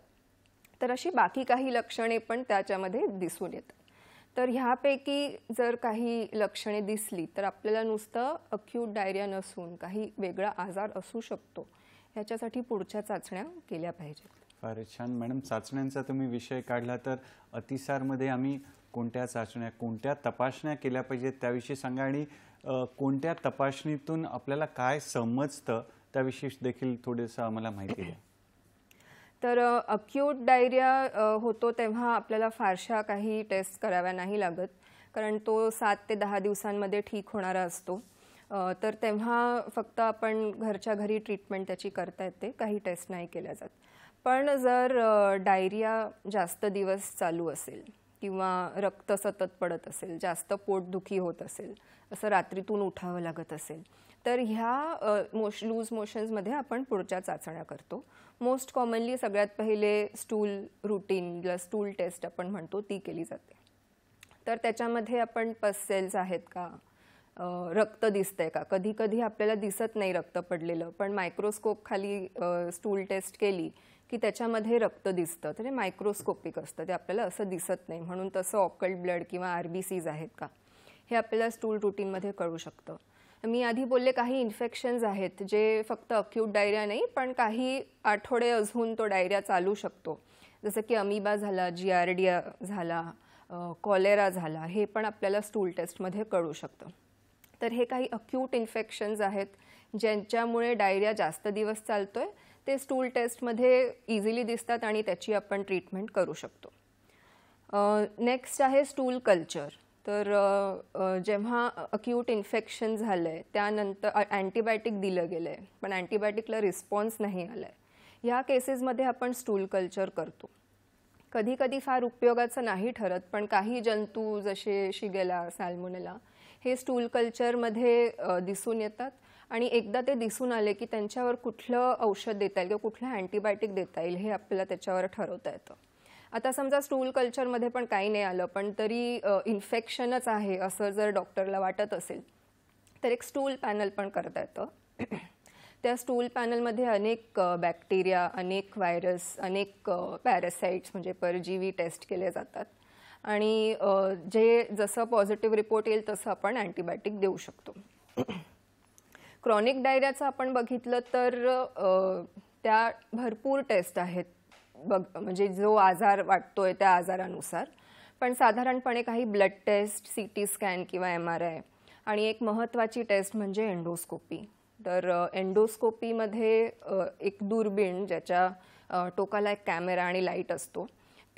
तर अशी बाकी काही लक्षणे पण त्याच्यामध्ये दिसून येतात. तर ह्यापैकी जर काही लक्षणे दिसली तर आपल्याला नुसतं अक्यूट डायरिया नसून काही वेगळा आजार असू शकतो, ह्याच्यासाठी पुढच्या चाचण्या केल्या पाहिजेत. फारच छान मॅडम. चाचण्यांचा तुम्ही विषय काढला तर अतिसारमध्ये आम्ही कोणत्या चाचण्या, कोणत्या तपासण्या केल्या पाहिजेत त्याविषयी सांगा, आणि कोणत्या तपासणीतून आपल्याला काय समजतं त्याविषयी देखील थोडंसं आम्हाला माहिती द्या. तर अक्यूट डायरिया होतो तेव्हा आपल्याला फारशा काही टेस्ट कराव्या नाही लागत, कारण तो 7 ते 10 दिवसांमध्ये ठीक होणारा असतो. तर तेव्हा फक्त आपण घरच्या घरी ट्रीटमेंट त्याची करता येते, काही टेस्ट नाही केल्या जात. पण जर डायरिया जास्त दिवस चालू असेल किंवा रक्त सतत पडत असेल, जास्त पोटदुखी होत असेल, असं रात्रीतून उठावं लागत असेल, तर ह्या लूज मोशन्समध्ये आपण पुढच्या चाचण्या करतो. मोस्ट कॉमनली सगळ्यात पहिले स्टूल रुटीन, ज्याला स्टूल टेस्ट आपण म्हणतो, ती केली जाते. तर त्याच्यामध्ये आपण पस सेल्स आहेत का, रक्त दिसतंय का, कधी कधी आपल्याला दिसत नाही रक्त पडलेलं, पण मायक्रोस्कोप खाली स्टूल टेस्ट केली की त्याच्यामध्ये रक्त दिसतं, तर हे मायक्रोस्कोपिक असतं, ते आपल्याला असं दिसत नाही. म्हणून तसं ऑकल्ट ब्लड किंवा RBCs आहेत का, हे आपल्याला स्टूल रुटीनमध्ये कळू शकतं. मी आधी बोलले काही इन्फेक्शन्स आहेत जे फक्त अक्यूट डायरिया नाही, पण काही आठवडे अजून तो डायरिया चालू शकतो, जसं की अमिबा झाला, जियार्डिया झाला, कॉलेरा झाला, हे पण आपल्याला स्टूल टेस्टमध्ये कळू शकतं. तर हे काही अक्यूट इन्फेक्शन्स आहेत ज्यांच्यामुळे डायरिया जास्त दिवस चालतोय, ते स्टूल टेस्टमध्ये इझिली दिसतात आणि त्याची आपण ट्रीटमेंट करू शकतो. नेक्स्ट आहे स्टूल कल्चर. तर जेव्हा अक्यूट इन्फेक्शन झालं आहे त्यानंतर अँटीबायोटिक दिलं गेलं आहे, पण अँटीबायोटिकला रिस्पॉन्स नाही आला आहे, ह्या केसेसमध्ये आपण स्टूल कल्चर करतो. कधी कधी फार उपयोगाचं नाही ठरत, पण काही जंतू जसे शिगेला, सॅल्मोनेला, हे स्टूल कल्चरमध्ये दिसून येतात. आणि एकदा ते दिसून आले की त्यांच्यावर कुठलं औषध देता येईल किंवा कुठलं अँटीबायोटिक देता येईल हे आपल्याला त्याच्यावर ठरवता येतं. आता समजा स्टूल कल्चरमध्ये पण काही नाही आलं, पण तरी इन्फेक्शनच आहे असं जर डॉक्टरला वाटत असेल तर एक स्टूल पॅनल पण करता येतं. त्या स्टूल पॅनलमध्ये अनेक बॅक्टेरिया, अनेक व्हायरस, अनेक पॅरासाइट्स म्हणजे परजीवी टेस्ट केले जातात, आणि जे जसं पॉझिटिव्ह रिपोर्ट येईल तसं आपण अँटीबायोटिक देऊ शकतो. क्रॉनिक डायरियाचं आपण बघितलं तर त्या भरपूर टेस्ट आहेत, म्हणजे जो आजार वाटतोय त्या आजारानुसार, पण साधारणपणे काही ब्लड टेस्ट, CT स्कॅन किंवा MRI, आणि एक महत्त्वाची टेस्ट म्हणजे एंडोस्कोपी. तर एंडोस्कोपीमध्ये एक दुर्बीण ज्याच्या टोकाला एक कॅमेरा आणि लाईट असतो,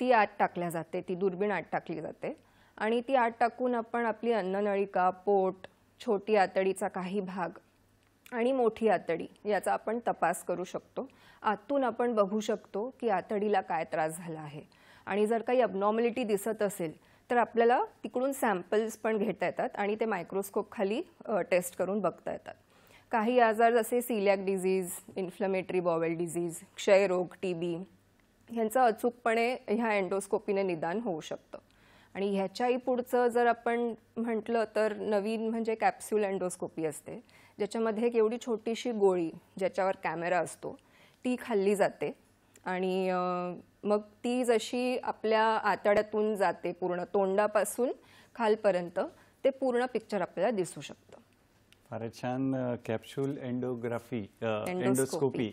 ती आत टाकल्या जाते, ती दुर्बीण आत टाकली जाते, आणि ती आत टाकून आपण आपली अन्ननळिका, पोट, छोटी आतडीचा काही भाग आणि मोठी आतडी याचा आपण तपास करू शकतो. आतून आपण बघू शकतो की आतडीला काय त्रास झाला आहे, आणि जर काही अबनॉर्मॅलिटी दिसत असेल तर आपल्याला तिकडून सॅम्पल्स पण घेता येतात आणि ते मायक्रोस्कोप खाली टेस्ट करून बघता येतात. काही आजार जसे celiac disease, inflammatory bowel disease, क्षयरोग, TB ह्यांचं अचूकपणे ह्या एंडोस्कोपीने निदान होऊ शकतं. आणि ह्याच्याही पुढचं जर आपण म्हटलं तर नवीन म्हणजे कॅप्सूल एंडोस्कोपी असते, ज्याच्यामध्ये एक एवढी छोटीशी गोळी ज्याच्यावर कॅमेरा असतो ती खाल्ली जाते, आणि मग ती जशी आपल्या आतड्यातून जाते पूर्ण तोंडापासून खालपर्यंत ते पूर्ण पिक्चर आपल्याला दिसू शकतं. फारच छान. कॅप्सूल एंडोस्कोपी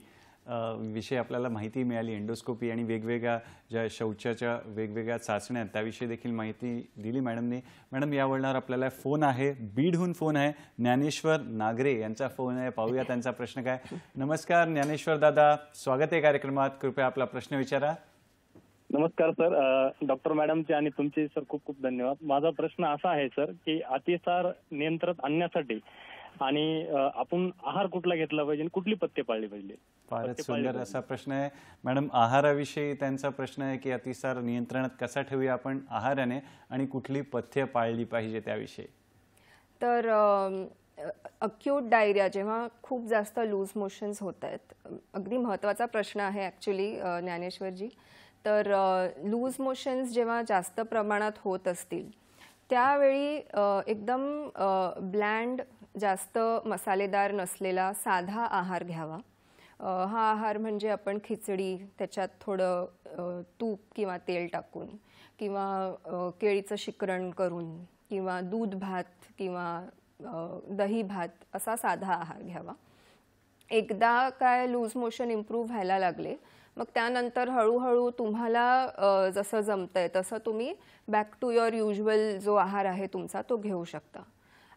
विषयी आपल्याला माहिती मिळाली. एंडोस्कोपी आणि वेगवेगळ्या ज्या शौचाच्या वेगवेगळ्या चाचण्या त्याविषयी देखील माहिती दिली मॅडमने. मॅडम, या वळणावर आपल्याला फोन आहे, बीडहून फोन आहे, ज्ञानेश्वर नागरे यांचा फोन आहे. पाहूया त्यांचा प्रश्न काय. नमस्कार ज्ञानेश्वर दादा, स्वागत आहे कार्यक्रमात. कृपया आपला प्रश्न विचारा. नमस्कार सर. डॉक्टर मॅडमचे आणि तुमचे सर खूप खूप धन्यवाद. माझा प्रश्न असा आहे सर की अतिसार नियंत्रणात आणण्यासाठी आणि आपण आहार कुठला घेतला पाहिजे आणि कुठली पथ्ये पाळली पाहिजे? फारच सुंदर असा प्रश्न आहे मॅडम. आहाराविषयी त्यांचा प्रश्न आहे की अतिसार नियंत्रणात कसा ठेवूया आपण आहाराने आणि कुठली पथ्य पाळली पाहिजे त्याविषयी. तर अक्यूट डायरिया जेव्हा खूप जास्त लूज मोशन्स होत आहेत, अगदी महत्त्वाचा प्रश्न आहे ॲक्च्युली ज्ञानेश्वरजी. तर लूज मोशन्स जेव्हा जास्त प्रमाणात होत असतील त्यावेळी एकदम ब्लँड, जास्त मसालेदार नसलेला साधा आहार घ्यावा. हा आहार म्हणजे आपण खिचडी, त्याच्यात थोडं तूप किंवा तेल टाकून किंवा केळीचं शिकरण करून किंवा दूध भात किंवा दही भात असा साधा आहार घ्यावा. एकदा काय लूज मोशन इम्प्रूव्ह व्हायला लागले मग त्यानंतर हळूहळू तुम्हाला जसं जमतंय तसं तुम्ही बॅक टू युअर युज्युअल जो आहार आहे तुमचा तो घेऊ शकता.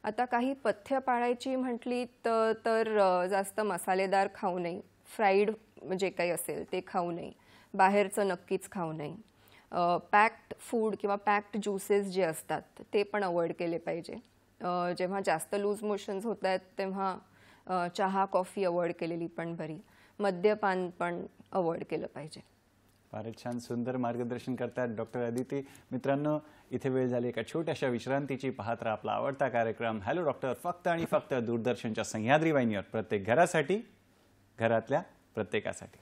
आता काही पथ्य पाळायची म्हटली तर जास्त मसालेदार खाऊ नये, फ्राईड जे काही असेल ते खाऊ नये, बाहेरचं नक्कीच खाऊ नये, पॅक्ड फूड किंवा पॅक्ड ज्युसेस जे असतात ते पण अवॉइड केले पाहिजे. जेव्हा जास्त लूज मोशन्स होत आहेत तेव्हा चहा कॉफी अवॉइड केलेली पण बरी, मद्यपान पण अवॉइड केलं पाहिजे. फारच छान सुंदर मार्गदर्शन करतात डॉक्टर अदिती. मित्रांनो, इथे वेळ झाली एका छोट्याशा विश्रांतीची. पाहत राहा आपला आवडता कार्यक्रम हॅलो डॉक्टर, फक्त आणि फक्त दूरदर्शनच्या सह्याद्री वाहिनीवर, प्रत्येक घरासाठी, घरातल्या प्रत्येकासाठी.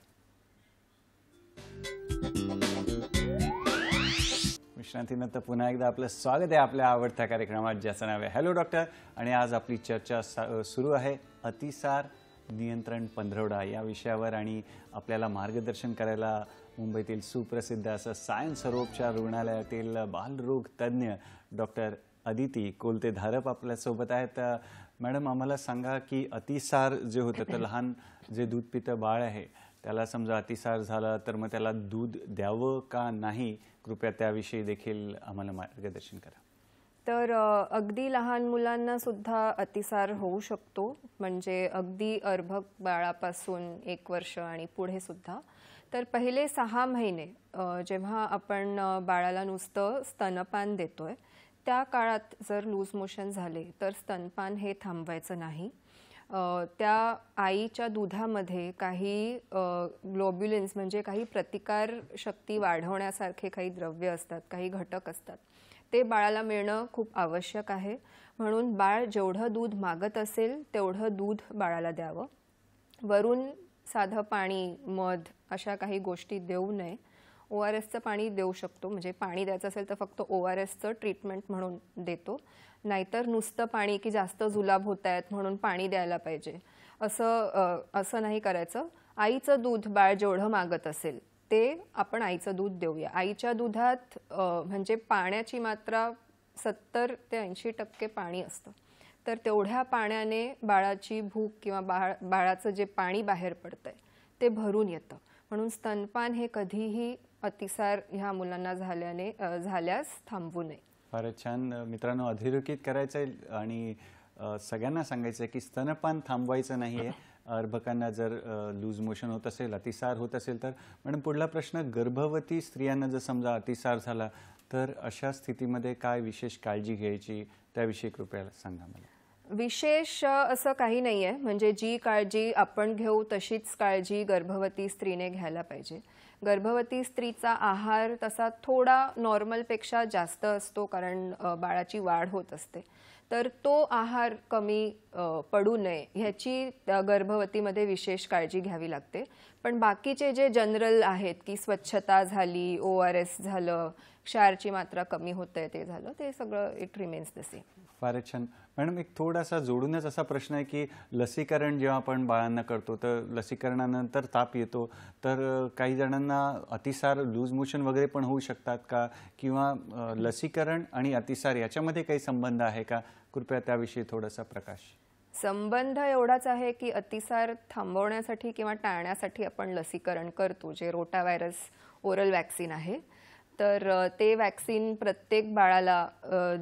विश्रांतीनंतर पुन्हा एकदा आपलं स्वागत आहे आपल्या आवडत्या कार्यक्रमात ज्याचं नाव आहे हॅलो डॉक्टर. आणि आज आपली चर्चा सुरू आहे अतिसार नियंत्रण पंधरवडा या विषयावर. आणि आपल्याला मार्गदर्शन करायला मुंबईतील सुप्रसिद्ध असं सायन्स सर्वोपचार रुग्णालयातील बालरोग तज्ज्ञ डॉक्टर अदिती कोलते धारप आपल्यासोबत आहेत. मॅडम, आम्हाला सांगा की अतिसार जे होतं तर लहान जे दूध पितं बाळ आहे त्याला समजा अतिसार झाला तर मग त्याला दूध द्यावं का नाही, कृपया त्याविषयी देखील आम्हाला मार्गदर्शन करा. तर अगदी लहान मुलांना सुद्धा अतिसार होऊ शकतो, म्हणजे अगदी अर्भक बाळापासून 1 वर्ष आणि पुढे सुद्धा. तर पहिले 6 महिने जेव्हा आपण बाळाला नुसतं स्तनपान देतोय त्या काळात जर लूज मोशन झाले तर स्तनपान हे थांबवायचं नाही. त्या आईच्या दुधामध्ये काही ग्लोब्युलिन्स म्हणजे काही प्रतिकार शक्ती वाढवण्यासारखे काही द्रव्य असतात, काही घटक असतात, ते बाळाला मिळणं खूप आवश्यक आहे. म्हणून बाळ जेवढं दूध मागत असेल तेवढं दूध बाळाला द्यावं. वरून साधं पाणी, मध अशा काही गोष्टी देऊ नये. ORSचं पाणी देऊ शकतो, म्हणजे पाणी द्यायचं असेल तर फक्त ORSचं ट्रीटमेंट म्हणून देतो, नाहीतर नुसतं पाणी की जास्त जुलाब होत आहेत म्हणून पाणी द्यायला पाहिजे असं नाही करायचं. आईचं दूध बाळ जेवढं मागत असेल ते आपण आईचं दूध देऊया. आईच्या दुधात म्हणजे पाण्याची मात्रा 70 ते 80% पाणी असतं. तर तेवढ्या पाण्याने बाळाची भूक किंवा बाळाचं जे पाणी बाहेर पडतंय ते भरून येतं. म्हणून स्तनपान हे कधीही अतिसार ह्या मुलांना झाल्यास थांबवू नये. फारच छान. मित्रांनो, अधोरेखित करायचं आहे आणि सगळ्यांना सांगायचं आहे की स्तनपान थांबवायचं नाही आहे. अर्भकांना जर लूज मोशन होत असेल, अतिसार होत असेल तर. मॅडम, पुढला प्रश्न, गर्भवती स्त्रियांना जर समजा अतिसार झाला तर अशा स्थितीमध्ये काय विशेष काळजी घ्यायची त्याविषयी कृपया सांगा मला. विशेष असं काही नाही आहे, म्हणजे जी काळजी आपण घेऊ तशीच काळजी गर्भवती स्त्रीने घ्यायला पाहिजे. गर्भवती स्त्रीचा आहार तसा थोडा नॉर्मलपेक्षा जास्त असतो, कारण बाळाची वाढ होत असते. तर तो आहार कमी पडू नये ह्याची गर्भवतीमध्ये विशेष काळजी घ्यावी लागते. पण बाकीचे जे जनरल आहेत की स्वच्छता झाली, ORS झालं, क्षारची मात्रा कमी होते ते झालं, ते सगळं इट रिमेन्स द सेम. फारच छान. मॅडम, एक थोडासा जोडूनच असा प्रश्न आहे की लसीकरण जेव्हा आपण बाळांना करतो तर लसीकरणानंतर ताप येतो, तर काही जणांना अतिसार, लूज मोशन वगैरे पण होऊ शकतात का, किंवा लसीकरण आणि अतिसार याच्यामध्ये काही संबंध आहे का, कृपया त्याविषयी थोडासा प्रकाश. संबंध एवढाच आहे की अतिसार थांबवण्यासाठी किंवा टाळण्यासाठी आपण लसीकरण करतो, जे रोटाव्हायरस ओरल वॅक्सिन आहे. तर ते वॅक्सिन प्रत्येक बाळाला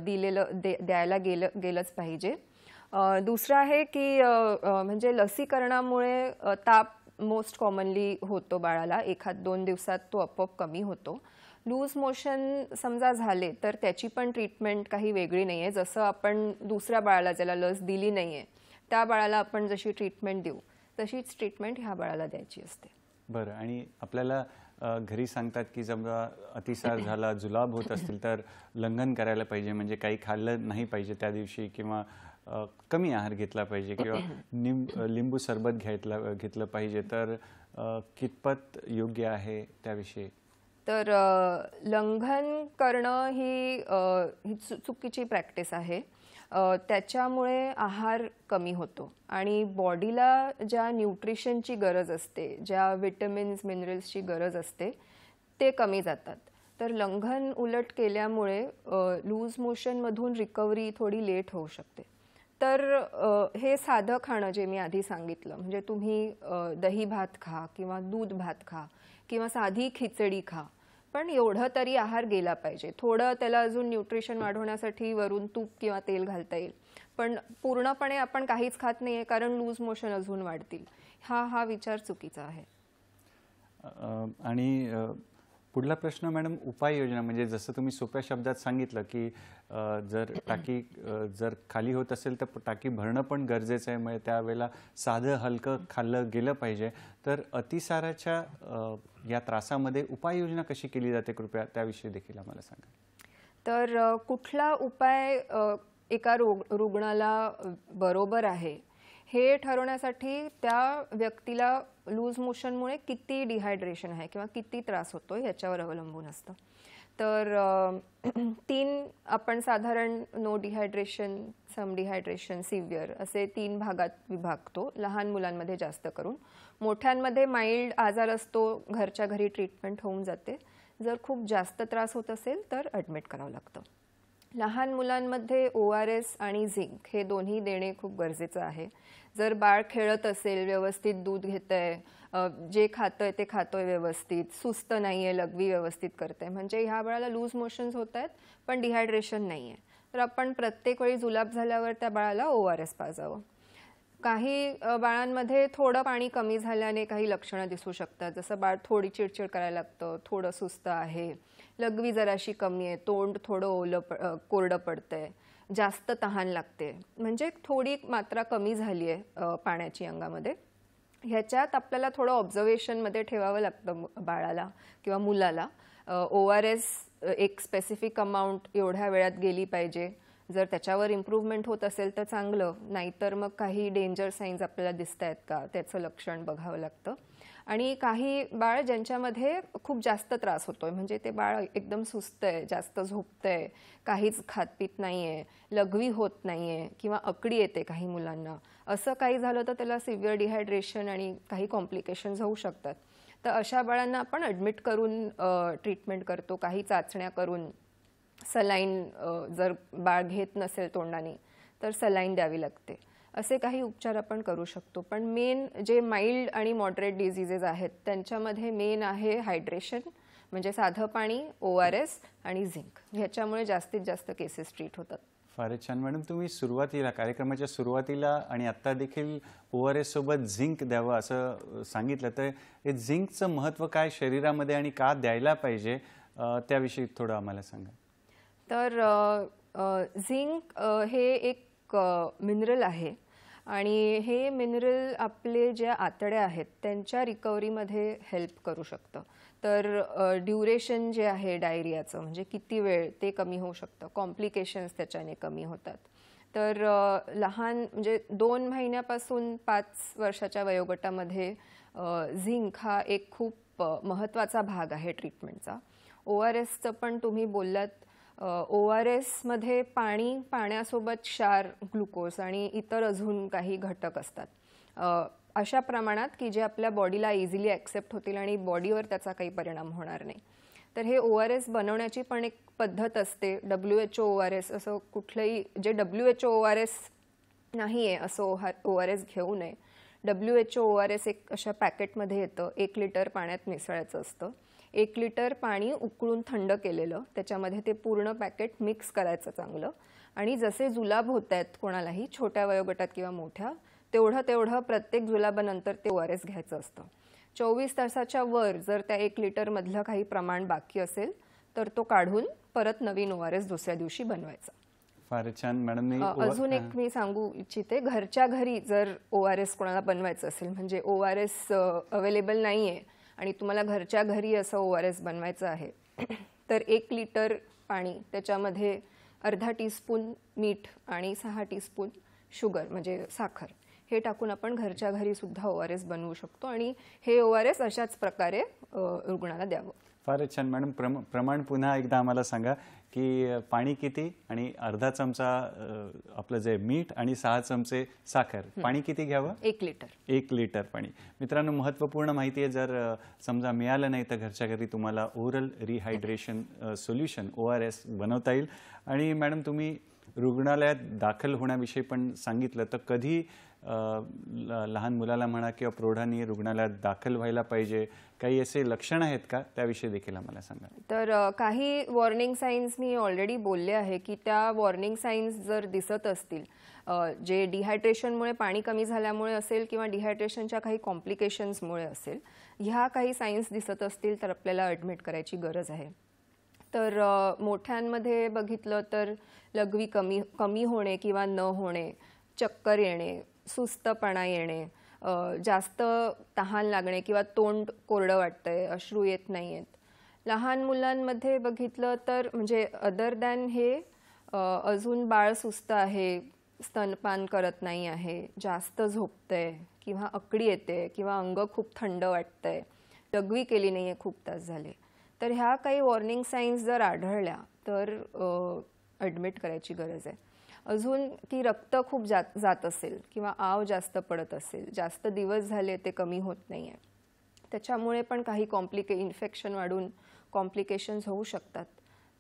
द्यायला गेलंच पाहिजे. दुसरं आहे की म्हणजे लसीकरणामुळे ताप मोस्ट कॉमनली होतो बाळाला, 1-2 दिवसात तो आपोआप कमी होतो. लूज मोशन समजा झाले तर त्याची पण ट्रीटमेंट काही वेगळी नाही आहे. जसं आपण दुसऱ्या बाळाला ज्याला लस दिली नाही आहे त्या बाळाला आपण जशी ट्रीटमेंट देऊ तशीच ट्रीटमेंट ह्या बाळाला द्यायची असते. बरं, आणि आपल्याला घरी सांगतात की समजा अतिसार झाला, जुलाब होत असतील तर लंघन करायला पाहिजे, म्हणजे काही खाल्लं नाही पाहिजे त्या दिवशी, किंवा कमी आहार घेतला पाहिजे, किंवा लिंबू सरबत घेतलं पाहिजे, तर कितपत योग्य आहे त्याविषयी? तर लंघन करणं ही चुकीची प्रॅक्टिस आहे. त्याच्यामुळे आहार कमी होतो आणि बॉडीला ज्या न्यूट्रिशनची गरज असते, ज्या विटॅमिन्स मिनरल्सची गरज असते ते कमी जातात. तर लंघन उलट केल्यामुळे लूज मोशनमधून रिकव्हरी थोडी लेट होऊ शकते. तर हे साधं खाणं जे मी आधी सांगितलं, म्हणजे तुम्ही दही भात खा किंवा दूध भात खा किंवा साधी खिचडी खा, पण एवढं तरी आहार गेला पाहिजे. थोडं त्याला अजून न्यूट्रिशन वाढवण्यासाठी वरून तूप किंवा तेल घालता येईल, पण पूर्णपणे आपण काहीच खात नाहीये कारण लूज मोशन अजून वाढतील, हा विचार चुकीचा आहे. आणि पुढला प्रश्न मॅडम, उपाययोजना, म्हणजे जसं तुम्ही सोप्या शब्दात सांगितलं की जर टाकी जर खाली होत असेल तर टाकी भरणं पण गरजेचं आहे, म्हणजे त्यावेळेला साधं हलकं खाल्लं गेलं पाहिजे. तर अतिसाराच्या या त्रासामध्ये उपाययोजना कशी केली जाते, कृपया त्याविषयी देखील आम्हाला सांगा. तर कुठला उपाय एका रुग्णाला बरोबर आहे हे ठरवण्यासाठी त्या व्यक्तीला लूज मोशनमुळे किती डिहायड्रेशन आहे किंवा किती त्रास होतो याच्यावर अवलंबून असतं. तर 3 आपण साधारण नो डिहायड्रेशन, सम डिहायड्रेशन, सिव्हिअर असे 3 भागात विभागतो. लहान मुलांमध्ये जास्त करून. मोठ्यांमध्ये माइल्ड आजार असतो, घरच्या घरी ट्रीटमेंट होऊन जाते. जर खूप जास्त त्रास होत असेल तर ॲडमिट करावं लागतं. लहान मुलांमध्ये ORS आणि झिंक हे दोन्ही देणे खूप गरजेचं आहे. जर बाळ खेळत असेल, व्यवस्थित दूध घेतंय, जे खातंय ते खातोय व्यवस्थित, सुस्त नाहीये, लघवी व्यवस्थित करतंय, म्हणजे ह्या बाळाला लूज मोशन्स होत आहेत पण डिहायड्रेशन नाहीये, तर आपण प्रत्येक वेळी जुलाब झाल्यावर त्या बाळाला ORS पाजावं. काही बाळांमध्ये थोडं पाणी कमी झाल्याने काही लक्षणं दिसू शकतात, जसं बाळ थोडी चिडचिड करायला लागतं, थोडं सुस्त आहे, लघवी जराशी कमी आहे, तोंड थोडं कोरडं पडतंय, जास्त तहान लागते, म्हणजे थोडी मात्रा कमी झाली आहे पाण्याची अंगामध्ये. ह्याच्यात आपल्याला थोडं ऑब्झर्वेशनमध्ये ठेवावं लागतं बाळाला किंवा मुलाला. ORS एक स्पेसिफिक अमाऊंट एवढ्या वेळात गेली पाहिजे. जर त्याच्यावर इम्प्रूव्हमेंट होत असेल तर चांगलं, नाहीतर मग काही डेंजर साईन्स आपल्याला दिसत आहेत का त्याचं लक्षण बघावं लागतं. आणि काही बाळ ज्यांच्यामध्ये खूप जास्त त्रास होतोय, म्हणजे ते बाळ एकदम सुस्त आहे, जास्त झोपतंय, काहीच खात पित नाहीये, लघवी होत नाहीये किंवा अकडी येते काही मुलांना, असं काही झालं तर त्याला सिव्हिअर डिहायड्रेशन आणि काही कॉम्प्लिकेशन्स होऊ शकतात. तर अशा बाळांना आपण ॲडमिट करून ट्रीटमेंट करतो, काही चाचण्या करून. सलाईन जर बाळ घेत नसेल तोंडाने तर सलाईन द्यावी लागते. असे काही उपचार आपण करू शकतो. पण मेन जे माइल्ड आणि मॉडरेट डिझिजेस आहेत त्यांच्यामध्ये मेन आहे हायड्रेशन, म्हणजे साधं पाणी, ORS आणि झिंक. ह्याच्यामुळे जास्तीत जास्त केसेस ट्रीट होतात. फारच छान मॅडम, तुम्ही सुरुवातीला कार्यक्रमाच्या सुरुवातीला आणि आत्ता देखील ORS सोबत झिंक द्यावं असं सांगितलं, तर हे झिंकचं महत्त्व काय शरीरामध्ये आणि का द्यायला पाहिजे त्याविषयी थोडं आम्हाला सांगा. तर झिंक हे एक मिनरल आहे आणि हे मिनरल आपले ज्या आतड्या आहेत त्यांच्या रिकव्हरीमध्ये हेल्प करू शकतं. तर ड्युरेशन जे आहे डायरियाचं, म्हणजे किती वेळ, ते कमी होऊ शकतं. कॉम्प्लिकेशन्स त्याच्याने कमी होतात. तर लहान म्हणजे 2 महिन्यापासून 5 वर्षाच्या वयोगटामध्ये झिंक हा एक खूप महत्त्वाचा भाग आहे ट्रीटमेंटचा. ORSचं पण तुम्ही बोललात. ORS मध्ये पाण्यासोबत क्षार, ग्लुकोज आणि इतर अजून काही घटक असतात अशा प्रमाणात की जे आपल्या बॉडीला इझिली ॲक्सेप्ट होतील आणि बॉडीवर त्याचा काही परिणाम होणार नाही. तर हे ORS बनवण्याची पण एक पद्धत असते. WHO ORS असं कुठलंही, जे WHO ORS नाही आहे असं ORS घेऊ नये. WHO ORS एक अशा पॅकेटमध्ये येतं, 1 लिटर पाण्यात मिसळायचं असतं. 1 लिटर पाणी उकळून थंड केलेलं, त्याच्यामध्ये ते पूर्ण पॅकेट मिक्स करायचं चांगलं. आणि जसे जुलाब होत आहेत कोणालाही, छोट्या वयोगटात किंवा मोठ्या, तेवढं प्रत्येक जुलाबानंतर ते ORS घ्यायचं असतं. 24 तासाच्या वर जर त्या 1 लिटरमधलं काही प्रमाण बाकी असेल तर तो काढून परत नवीन ORS दुसऱ्या दिवशी बनवायचा. फारच छान मॅडम. मी अजून एक मी सांगू इच्छिते, घरच्या घरी जर ORS कोणाला बनवायचं असेल, म्हणजे ORS अवेलेबल नाहीये आणि तुम्हाला घरच्या घरी असं ORS बनवायचं आहे, तर 1 लिटर पाणी, त्याच्यामध्ये अर्धा टीस्पून मीठ आणि 6 टीस्पून शुगर म्हणजे साखर हे टाकून आपण घरच्या घरी सुद्धा ORS बनवू शकतो आणि हे ORS अशाच प्रकारे रुग्णाला द्यावं. फारच छान मॅडम. प्रमाण पुन्हा एकदा आम्हाला सांगा की पाणी किती आणि अर्धा चमचा आपलं जे मीठ आणि 6 चमचे साखर, पाणी किती घ्यावं? 1 लिटर. 1 लिटर पाणी. मित्रांनो, महत्त्वपूर्ण माहिती आहे. जर समजा मिळालं नाही तर घरच्या घरी तुम्हाला ओरल रिहायड्रेशन सोल्युशन ORS बनवता येईल. आणि मॅडम, तुम्ही रुग्णालयात दाखल होण्याविषयी पण सांगितलं, तर कधी लहान मुलाला म्हणा किंवा प्रौढांनी रुग्णालयात दाखल व्हायला पाहिजे, काही असे लक्षण आहेत का, त्याविषयी देखील आम्हाला सांगा. तर काही वॉर्निंग साईन्स मी ऑलरेडी बोलले आहे की त्या वॉर्निंग साईन्स जर दिसत असतील, जे डिहायड्रेशनमुळे पाणी कमी झाल्यामुळे असेल किंवा डिहायड्रेशनच्या काही कॉम्प्लिकेशन्समुळे असेल, ह्या काही साईन्स दिसत असतील तर आपल्याला ॲडमिट करायची गरज आहे. तर मोठ्यांमध्ये बघितलं तर लघवी कमी होणे किंवा न होणे, चक्कर येणे, सुस्तपणा येणे, जास्त तहान लागणे किंवा तोंड कोरडं वाटतंय, अश्रू येत नाही आहेत. लहान मुलांमध्ये बघितलं तर म्हणजे अदर दॅन हे अजून बाळ सुस्त आहे, स्तनपान करत नाही आहे, जास्त झोपतंय किंवा अकडी येते किंवा अंग खूप थंड वाटतंय, लघवी केली नाही आहे खूप तास झाले, तर ह्या काही वॉर्निंग साईन्स जर आढळल्या तर ॲडमिट करायची गरज आहे. अजून की रक्त खूप जात असेल किंवा आव जास्त पडत असेल, जास्त दिवस झाले ते कमी होत नाही आहे, त्याच्यामुळे पण काही इन्फेक्शन वाढून कॉम्प्लिकेशन्स होऊ शकतात.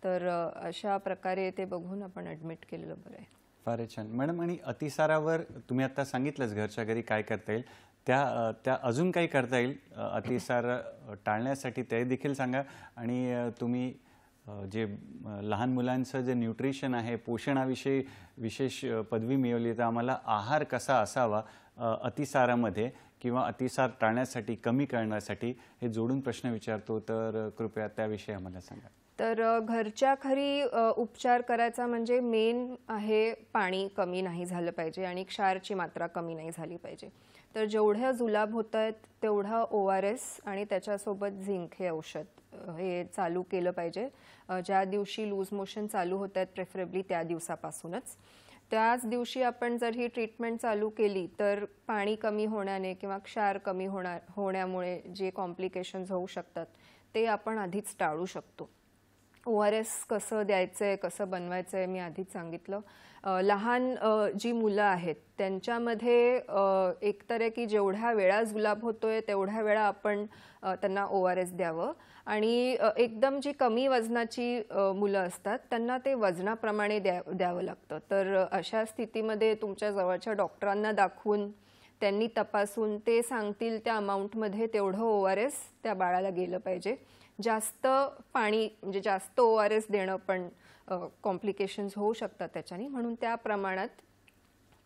तर अशा प्रकारे ते बघून आपण ॲडमिट केलेलं बरं आहे. फारच छान मॅडम. आणि अतिसारावर तुम्ही आता सांगितलंच घरच्या घरी काय करता येईल, त्या अजून काही करता येईल अतिसार टाळण्यासाठी ते देखील सांगा. आणि तुम्ही जे लहान मुलांचं जे न्यूट्रिशन आहे, पोषणाविषयी विशेष पदवी मिळवली, तर आम्हाला आहार कसा असावा अतिसारामध्ये किंवा अतिसार टाळण्यासाठी, कमी करण्यासाठी, हे जोडून प्रश्न विचारतो, तर कृपया त्याविषयी आम्हाला सांगा. तर घरच्या घरी उपचार करायचा म्हणजे मेन आहे पाणी कमी नाही झालं पाहिजे आणि क्षारची मात्रा कमी नाही झाली पाहिजे. तर जेवढ्या जुलाब होत आहेत तेवढा ORS आणि त्याच्यासोबत झिंक हे औषध हे चालू केलं पाहिजे. ज्या दिवशी लूज मोशन चालू होत आहेत प्रेफरेबली त्या दिवसापासूनच. त्याच दिवशी आपण जर ही ट्रीटमेंट चालू केली तर पाणी कमी होण्याने किंवा क्षार कमी होण्यामुळे जे कॉम्प्लिकेशन्स होऊ शकतात ते आपण आधीच टाळू शकतो. ORS कसं द्यायचंय, कसं बनवायचंय मी आधीच सांगितलं. लहान जी मुलं आहेत त्यांच्यामध्ये एकतर आहे की जेवढ्या वेळा जुलाब होतोय तेवढ्या वेळा आपण त्यांना ORS द्यावं. आणि एकदम जी कमी वजनाची मुलं असतात त्यांना ते वजनाप्रमाणे द्यावं लागतं. तर अशा स्थितीमध्ये तुमच्या जवळच्या डॉक्टरांना दाखवून त्यांनी तपासून ते सांगतील त्या अमाऊंटमध्ये तेवढं ORS त्या बाळाला गेलं पाहिजे. जास्त पाणी म्हणजे जास्त ORS देणं पण कॉम्प्लिकेशन्स होऊ शकतात त्याच्याने, म्हणून त्या प्रमाणात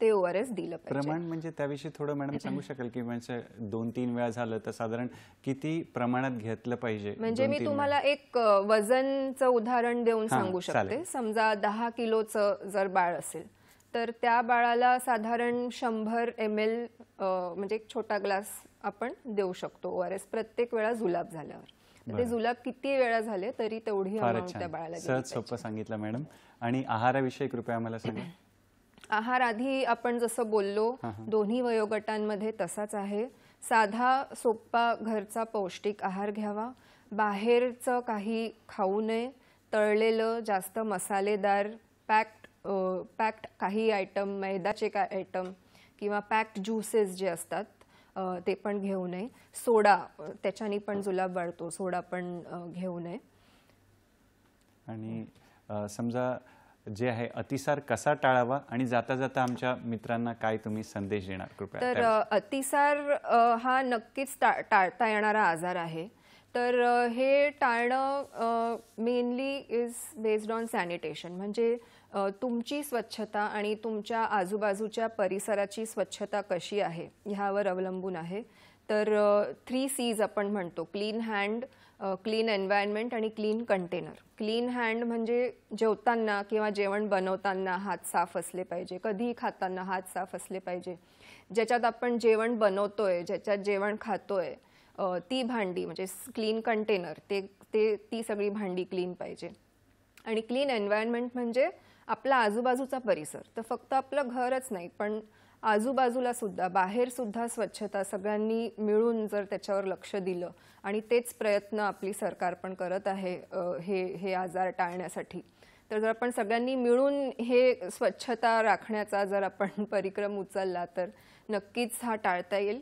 ते ORS दिलं पाहिजे. प्रमाण म्हणजे त्याविषयी थोडं मॅडम सांगू शकाल की म्हणजे 2-3 वेळा झालं तर साधारण किती प्रमाणात घेतलं पाहिजे? म्हणजे मी तुम्हाला एक वजनचं उदाहरण देऊन सांगू शकते. समजा 10 किलोचं जर बाळ असेल तर त्या बाळाला साधारण 100 ml म्हणजे एक छोटा ग्लास आपण देऊ शकतो ORS प्रत्येक वेळा जुलाब झाल्यावर. ते जुलाब किती वेळा झाले तरी तेवढी अमाउंट त्या बाळाला गेली पाहिजे. सहज सोपं सांगितलं मॅडम. आणि आहाराविषयी कृपया आम्हाला सांगा. आहार आधी आपण जसं बोललो दोन्ही वयोगटांमध्ये तसाच आहे. साधा सोपा घरचा पौष्टिक आहार घ्यावा. बाहेरचं काही खाऊ नये. तळलेलं, जास्त मसालेदार, पॅक्ड काही आयटम, मैदाचे काय आयटम किंवा पॅक्ड ज्युसेस जे असतात ते पण घेऊ नये. सोडा, त्याच्याने पण जुलाब वाढतो, सोडा पण घेऊ नये. आणि समजा जे आहे अतिसार कसा टाळावा आणि जाता जाता आमच्या मित्रांना काय तुम्ही संदेश देणार कृपया? तर अतिसार हा नक्कीच टाळता येणारा आजार आहे. तर हे टाळणं mainly is based on sanitation. म्हणजे तुमची स्वच्छता आणि तुमच्या आजूबाजूच्या परिसराची स्वच्छता कशी आहे ह्यावर अवलंबून आहे. तर 3 C's आपण म्हणतो, क्लीन हँड, क्लीन एन्व्हायरमेंट आणि क्लीन कंटेनर. क्लीन हँड म्हणजे जेवताना किंवा जेवण बनवताना हात साफ असले पाहिजे, कधीही खाताना हात साफ असले पाहिजे. ज्याच्यात आपण जेवण बनवतोय, ज्याच्यात जेवण खातोय ती भांडी म्हणजे क्लीन कंटेनर, ती सगळी भांडी क्लीन पाहिजे. आणि क्लीन एन्व्हायरमेंट म्हणजे आपला आजूबाजूचा परिसर. तर फक्त आपलं घरच नाही, पण आजूबाजूला सुद्धा, बाहेर सुद्धा स्वच्छता सगळ्यांनी मिळून जर त्याच्यावर लक्ष दिलं आणि तेच प्रयत्न आपली सरकार पण करत आहे हे आजार टाळण्यासाठी. तर जर आपण सगळ्यांनी मिळून हे स्वच्छता राखण्याचा जर आपण परिक्रम उचलला तर नक्कीच हा टाळता येईल.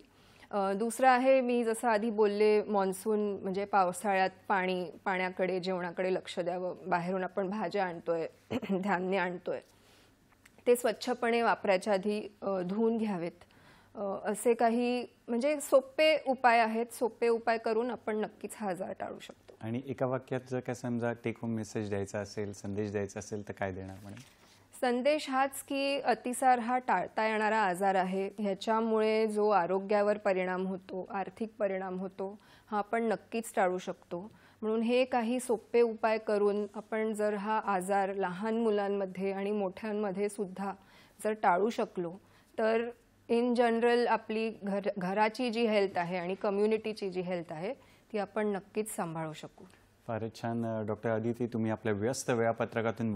दुसरं आहे, मी जसं आधी बोलले, मॉन्सून म्हणजे पावसाळ्यात पाण्याकडे, जेवणाकडे लक्ष द्यावं. बाहेरून आपण भाज्या आणतोय, धान्य आणतोय, ते स्वच्छपणे वापरायच्या आधी धुवून घ्यावेत. असे काही म्हणजे सोपे उपाय आहेत. सोपे उपाय करून आपण नक्कीच हा आजार टाळू शकतो. आणि एका वाक्यात जर काय समजा टेक होम मेसेज द्यायचा असेल, संदेश द्यायचा असेल तर काय देणार म्हणे? संदेश हाच की अतिसार हा टाळता येणारा आजार आहे. ह्याच्यामुळे जो आरोग्यावर परिणाम होतो, आर्थिक परिणाम होतो, हा आपण नक्कीच टाळू शकतो. म्हणून हे काही सोपे उपाय करून आपण जर हा आजार लहान मुलांमध्ये आणि मोठ्यांमध्ये सुद्धा जर टाळू शकलो तर इन जनरल आपली घराची जी हेल्थ आहे आणि कम्युनिटीची जी हेल्थ आहे ती आपण नक्कीच सांभाळू शकू. फारच छान डॉक्टर अदिती, तुम्ही आपल्या व्यस्त वेळापत्रकातून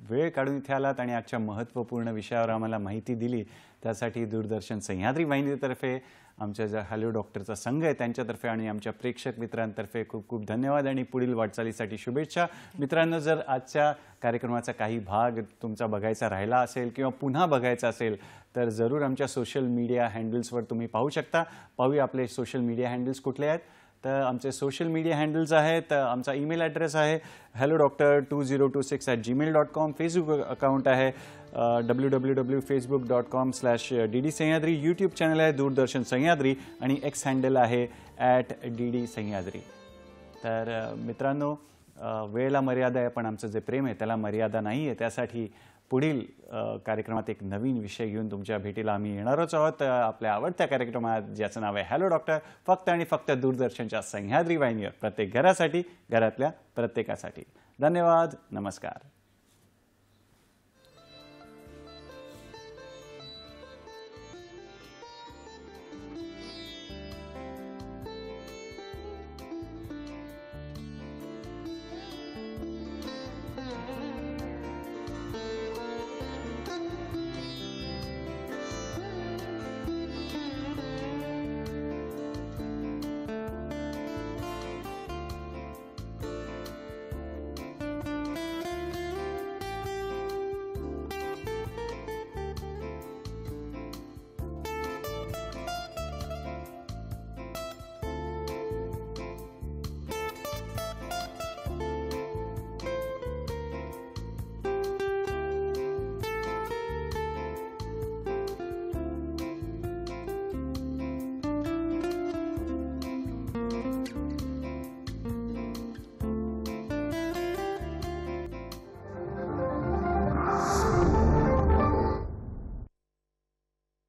वेळ काढून इथे आलात आणि आजच्या महत्त्वपूर्ण विषयावर आम्हाला माहिती दिली. त्यासाठी दूरदर्शन सह्याद्री वाहिनीतर्फे, आमच्या ज्या हॅलो डॉक्टरचा संघ आहे त्यांच्यातर्फे आणि आमच्या प्रेक्षक मित्रांतर्फे खूप खूप धन्यवाद आणि पुढील वाटचालीसाठी शुभेच्छा. मित्रांनो, जर आजच्या कार्यक्रमाचा काही भाग तुमचा बघायचा राहिला असेल किंवा पुन्हा बघायचा असेल तर जरूर आमच्या सोशल मीडिया हँडल्सवर तुम्ही पाहू शकता. पाहूया आपले सोशल मीडिया हँडल्स कुठले आहेत. तर आमचे सोशल मीडिया हँडल्स आहेत, आमचा ईमेल ॲड्रेस आहे hellodoctor2026@gmail.com. फेसबुक अकाउंट आहे www.facebook.com/dd सह्याद्री. यूट्यूब चॅनल आहे दूरदर्शन सह्याद्री आणि एक्स हँडल आहे @dd सह्याद्री. तर मित्रांनो, वेळेला मर्यादा आहे, पण आमचं जे प्रेम आहे त्याला मर्यादा नाही आहे. त्यासाठी पुढील कार्यक्रमात एक नवीन विषय घेऊन तुमच्या भेटीला आम्ही येणारच आहोत. आपल्या आवडत्या कार्यक्रमात ज्याचं नाव आहे हॅलो डॉक्टर, फक्त आणि फक्त दूरदर्शनच्या सह्याद्री वाहिनीवर, प्रत्येक घरासाठी, घरातल्या प्रत्येकासाठी. धन्यवाद. नमस्कार.